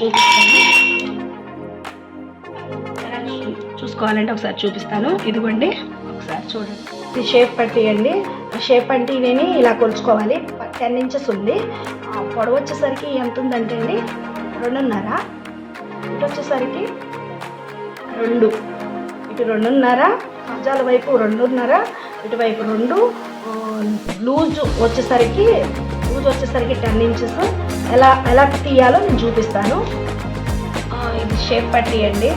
చూపిస్తాను. ఇదిగోండి ఒకసారి చూడండి. ఇది షేప్ పట్టి అండి. షేప్ పట్టిని ఇలా కొలుచుకోవాలి. 10 ఇంచెస్ ఉంది. పొడవు వచ్చేసరికి ఎంత ఉందంటే అండి 2.5. ఇటు వచ్చేసరికి 2, ఇటు 2.5, భుజాల వైపు 2.5, ఇటువైపు 2. లూజ్ వచ్చేసరికి 10 ఇంచెస్. ఎలా తీయాలో నేను చూపిస్తాను. ఇది షేప్ పట్టి అండి.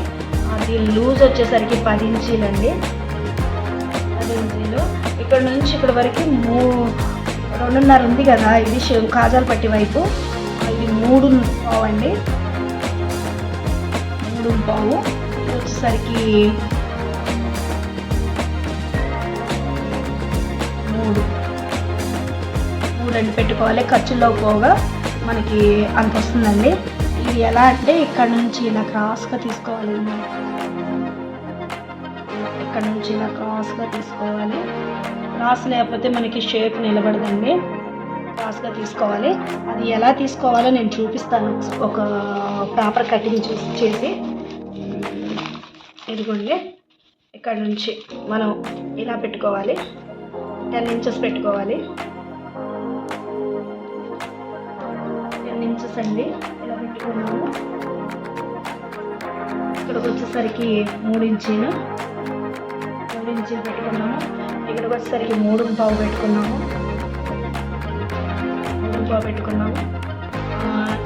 అది లూజ్ వచ్చేసరికి 10 ఇంచీలు అండి. 10 ఇంచీలు. ఇక్కడ నుంచి ఇక్కడ వరకు 2.5 ఉంది కదా, ఇది కాజాల పట్టి వైపు. ఇది 3.5 అండి. 3:15. ఇది వచ్చేసరికి 3 పెట్టుకోవాలి. ఖర్చుల్లో పోగా మనకి అంత వస్తుందండి. ఇది ఎలా అంటే ఇక్కడ నుంచి ఇలా క్రాస్గా తీసుకోవాలి. ఇక్కడ నుంచి ఇలా క్రాస్గా తీసుకోవాలి. క్రాస్ లేకపోతే మనకి షేప్ నిలబడదండి. క్రాస్గా తీసుకోవాలి. అది ఎలా తీసుకోవాలో నేను చూపిస్తాను. ఒక పేపర్ కటింగ్ చేసి ఇదిగోండి, ఇక్కడ నుంచి మనం ఇలా పెట్టుకోవాలి. 10 ఇంచెస్ పెట్టుకోవాలి. 10 ఇంచెస్ అండి ఇలా పెట్టుకున్నాము. ఇక్కడికి వచ్చేసరికి 3 ఇంచీలు పెట్టుకున్నాము. ఇక్కడికి వచ్చేసరికి 3:15 పెట్టుకున్నాము.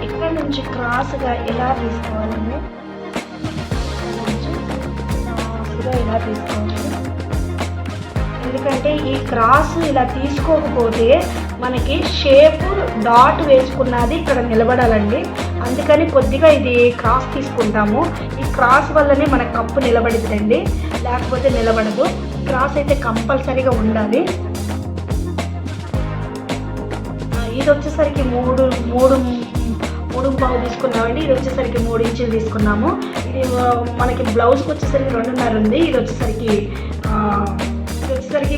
ఇక్కడ నుంచి క్రాస్గా ఇలా తీసుకోవాలండి. ఇలా తీసుకోవాలి. ఎందుకంటే ఈ క్రాస్ ఇలా తీసుకోకపోతే మనకి షేప్ డాట్ వేసుకున్నది ఇక్కడ నిలబడాలండి. అందుకని కొద్దిగా ఇది క్రాస్ తీసుకుంటాము. ఈ క్రాస్ వల్లనే మన కప్పు నిలబడిద్దండి, లేకపోతే నిలబడదు. క్రాస్ అయితే కంపల్సరీగా ఉండాలి. ఇది వచ్చేసరికి 3:15 తీసుకున్నామండి. ఇది వచ్చేసరికి 3 ఇంచులు తీసుకున్నాము. ఇది మనకి బ్లౌజ్కి వచ్చేసరికి 2.5 ఉంది. ఇది వచ్చేసరికి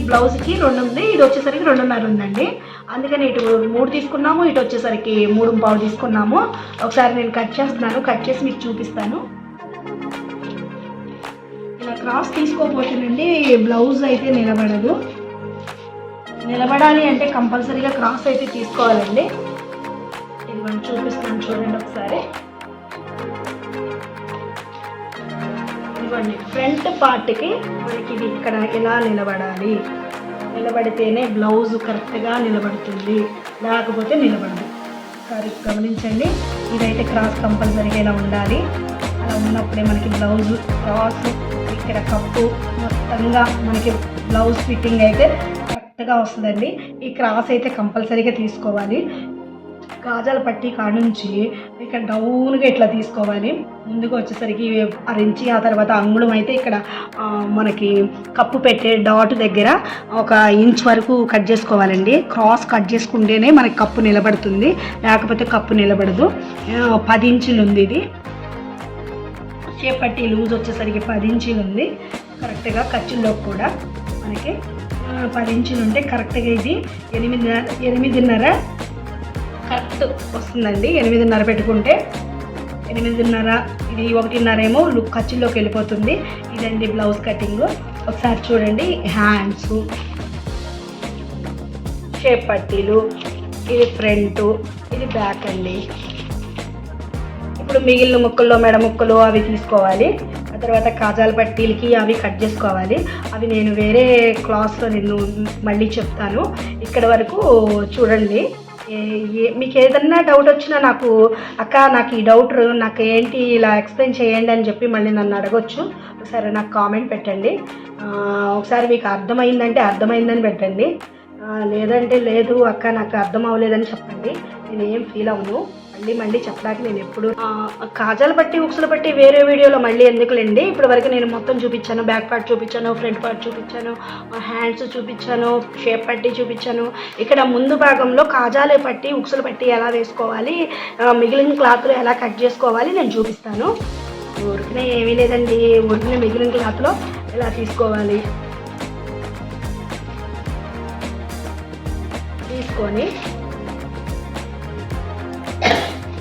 బ్లౌజ్కి 2 ఉంది. ఇది వచ్చేసరికి 2.5 ఉందండి. అందుకని ఇటు 3 తీసుకున్నాము, ఇటు వచ్చేసరికి 3:15 తీసుకున్నాము. ఒకసారి నేను కట్ చేస్తున్నాను. కట్ చేసి మీకు చూపిస్తాను. ఇలా క్రాస్ తీసుకోకపోతేనండి బ్లౌజ్ అయితే నిలబడదు. నిలబడాలి అంటే కంపల్సరీగా క్రాస్ అయితే తీసుకోవాలండి. ఇదిగోండి చూపిస్తాను, చూడండి ఒకసారి. ఇదిగోండి ఫ్రంట్ పార్ట్కి మనకి ఇది ఇక్కడ ఎలా నిలబడాలి. నిలబడితేనే బ్లౌజ్ కరెక్ట్గా నిలబడుతుంది, లేకపోతే నిలబడదు. ఒకసారి గమనించండి. ఇదైతే క్రాస్ కంపల్సరీగా ఇలా ఉండాలి. అలా ఉన్నప్పుడే మనకి బ్లౌజ్ క్రాస్ ఇక్కడ కప్పు మొత్తంగా మనకి బ్లౌజ్ ఫిట్టింగ్ అయితే కరెక్ట్గా వస్తుందండి. ఈ క్రాస్ అయితే కంపల్సరీగా తీసుకోవాలి. కాజాల పట్టీ కాడ నుంచి ఇక్కడ డౌన్గా ఇట్లా తీసుకోవాలి. ముందుగా వచ్చేసరికి 1 ఇంచి, ఆ తర్వాత అంగుళం అయితే ఇక్కడ మనకి కప్పు పెట్టే డాట్ దగ్గర 1 ఇంచ్ వరకు కట్ చేసుకోవాలండి. క్రాస్ కట్ చేసుకుంటేనే మనకి కప్పు నిలబడుతుంది, లేకపోతే కప్పు నిలబడదు. 10 ఇంచులు ఉంది. ఇది షేప్ పట్టీ లూజ్ వచ్చేసరికి 10 ఇంచులు ఉంది. కరెక్ట్గా ఖర్చుల్లో కూడా మనకి 10 ఇంచులు ఉంటే కరెక్ట్గా ఇది 8.5 కరెక్ట్ వస్తుందండి. 8.5 పెట్టుకుంటే 8.5, ఇది 1.5 ఏమో ఖర్చుల్లోకి వెళ్ళిపోతుంది. ఇదండి బ్లౌజ్ కటింగ్. ఒకసారి చూడండి. హ్యాండ్స్, షేప్ పట్టీలు, ఇది ఫ్రంట్, ఇది బ్యాక్ అండి. ఇప్పుడు మిగిలిన ముక్కల్లో మెడ ముక్కలు అవి తీసుకోవాలి. ఆ తర్వాత కాజాల పట్టీలకి అవి కట్ చేసుకోవాలి. అవి నేను వేరే క్లాస్లో నేను మళ్ళీ చెప్తాను. ఇక్కడ వరకు చూడండి. మీకు ఏదన్నా డౌట్ వచ్చినా నాకు ఈ డౌట్ నాకు ఏంటి ఇలా ఎక్స్ప్లెయిన్ చేయండి అని చెప్పి మళ్ళీ నన్ను అడగొచ్చు. ఒకసారి నాకు కామెంట్ పెట్టండి. ఒకసారి మీకు అర్థమైందని పెట్టండి. లేదంటే లేదు అక్క నాకు అర్థం అవ్వలేదని చెప్పండి. నేను ఏం ఫీల్ అవ్వను. మళ్ళీ చెప్పడానికి నేను ఎప్పుడు కాజాల పట్టి ఉక్సుల పట్టి వేరే వీడియోలో మళ్ళీ ఎందుకులేండి. ఇప్పటి వరకు నేను మొత్తం చూపించాను. బ్యాక్ పార్ట్ చూపించాను, ఫ్రంట్ పార్ట్ చూపించాను, హ్యాండ్స్ చూపించాను, షేప్ పట్టి చూపించాను. ఇక్కడ ముందు భాగంలో కాజాల పట్టి ఉక్సుల పట్టి ఎలా వేసుకోవాలి, మిగిలిన క్లాత్లో ఎలా కట్ చేసుకోవాలి నేను చూపిస్తాను. ఊరికనే ఏమీ లేదండి. ఊరికనే మిగిలిన క్లాత్లో ఎలా తీసుకోవాలి తీసుకొని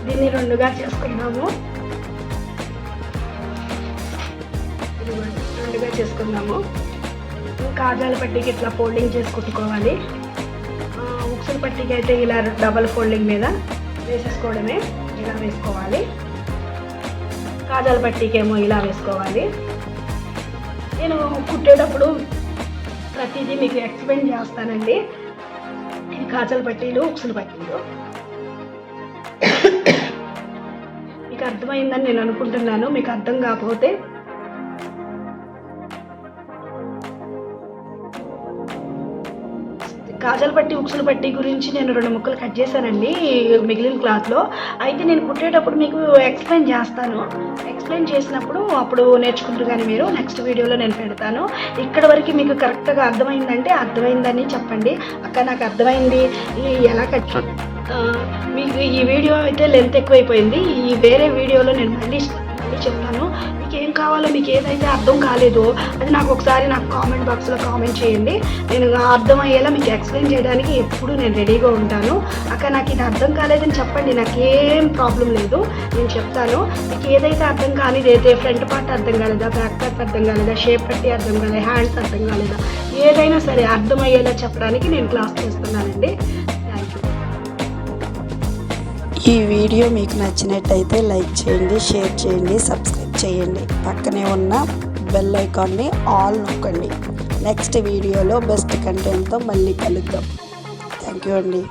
దీన్ని 2గా చేసుకున్నాము. 2గా చేసుకున్నాము. కాజాల పట్టీకి ఇట్లా ఫోల్డింగ్ చేసి కుట్టుకోవాలి. ఉక్సుల పట్టీకి అయితే ఇలా డబల్ ఫోల్డింగ్ మీద వేసేసుకోవడమే. ఇలా వేసుకోవాలి. కాజాల పట్టీకి ఏమో ఇలా వేసుకోవాలి. నేను కుట్టేటప్పుడు ప్రతిదీ మీకు ఎక్స్ప్లెయిన్ చేస్తానండి. ఇది కాజాల పట్టీలు, ఉక్సుల పట్టీలు. మీకు అర్థమైందని నేను అనుకుంటున్నాను. మీకు అర్థం కాకపోతే కాజల్ పట్టి ఉక్సులు పట్టి గురించి నేను 2 ముక్కలు కట్ చేశానండి మిగిలిన క్లాత్లో. అయితే నేను కుట్టేటప్పుడు మీకు ఎక్స్ప్లెయిన్ చేస్తాను. ఎక్స్ప్లెయిన్ చేసినప్పుడు అప్పుడు నేర్చుకుంటారు కానీ మీరు నెక్స్ట్ వీడియోలో నేను పెడతాను. ఇక్కడ వరకు మీకు కరెక్ట్గా అర్థమైందంటే అర్థమైందని చెప్పండి. అక్క నాకు అర్థమైంది ఎలా కట్ మీకు ఈ వీడియో అయితే లెంత్ ఎక్కువైపోయింది. ఈ వేరే వీడియోలో నేను మళ్ళీ చెప్తాను. మీకు ఏం కావాలో మీకు ఏదైతే అర్థం కాలేదో అది నాకు కామెంట్ బాక్స్లో కామెంట్ చేయండి. నేను అర్థమయ్యేలా మీకు ఎక్స్ప్లెయిన్ చేయడానికి ఎప్పుడు నేను రెడీగా ఉంటాను. అక్క నాకు ఇది అర్థం కాలేదని చెప్పండి, నాకు ఏం ప్రాబ్లం లేదు, నేను చెప్తాను. మీకు ఏదైతే అర్థం కానిది అయితే ఫ్రంట్ పార్ట్ అర్థం కాలేదా, బ్యాక్ పార్ట్ అర్థం కాలేదా, షేప్ పట్టి అర్థం కాలేదా, హ్యాండ్స్ అర్థం కాలేదా, ఏదైనా సరే అర్థమయ్యేలా చెప్పడానికి నేను క్లాస్ చేస్తున్నానండి. ఈ వీడియో మీకు నచ్చినట్టయితే లైక్ చేయండి, షేర్ చేయండి, సబ్స్క్రైబ్ చేయండి. పక్కనే ఉన్న బెల్ ఐకాన్ని ఆల్ నొక్కండి. నెక్స్ట్ వీడియోలో బెస్ట్ కంటెంట్తో మళ్ళీ కలుద్దాం. థ్యాంక్ యూ అండి.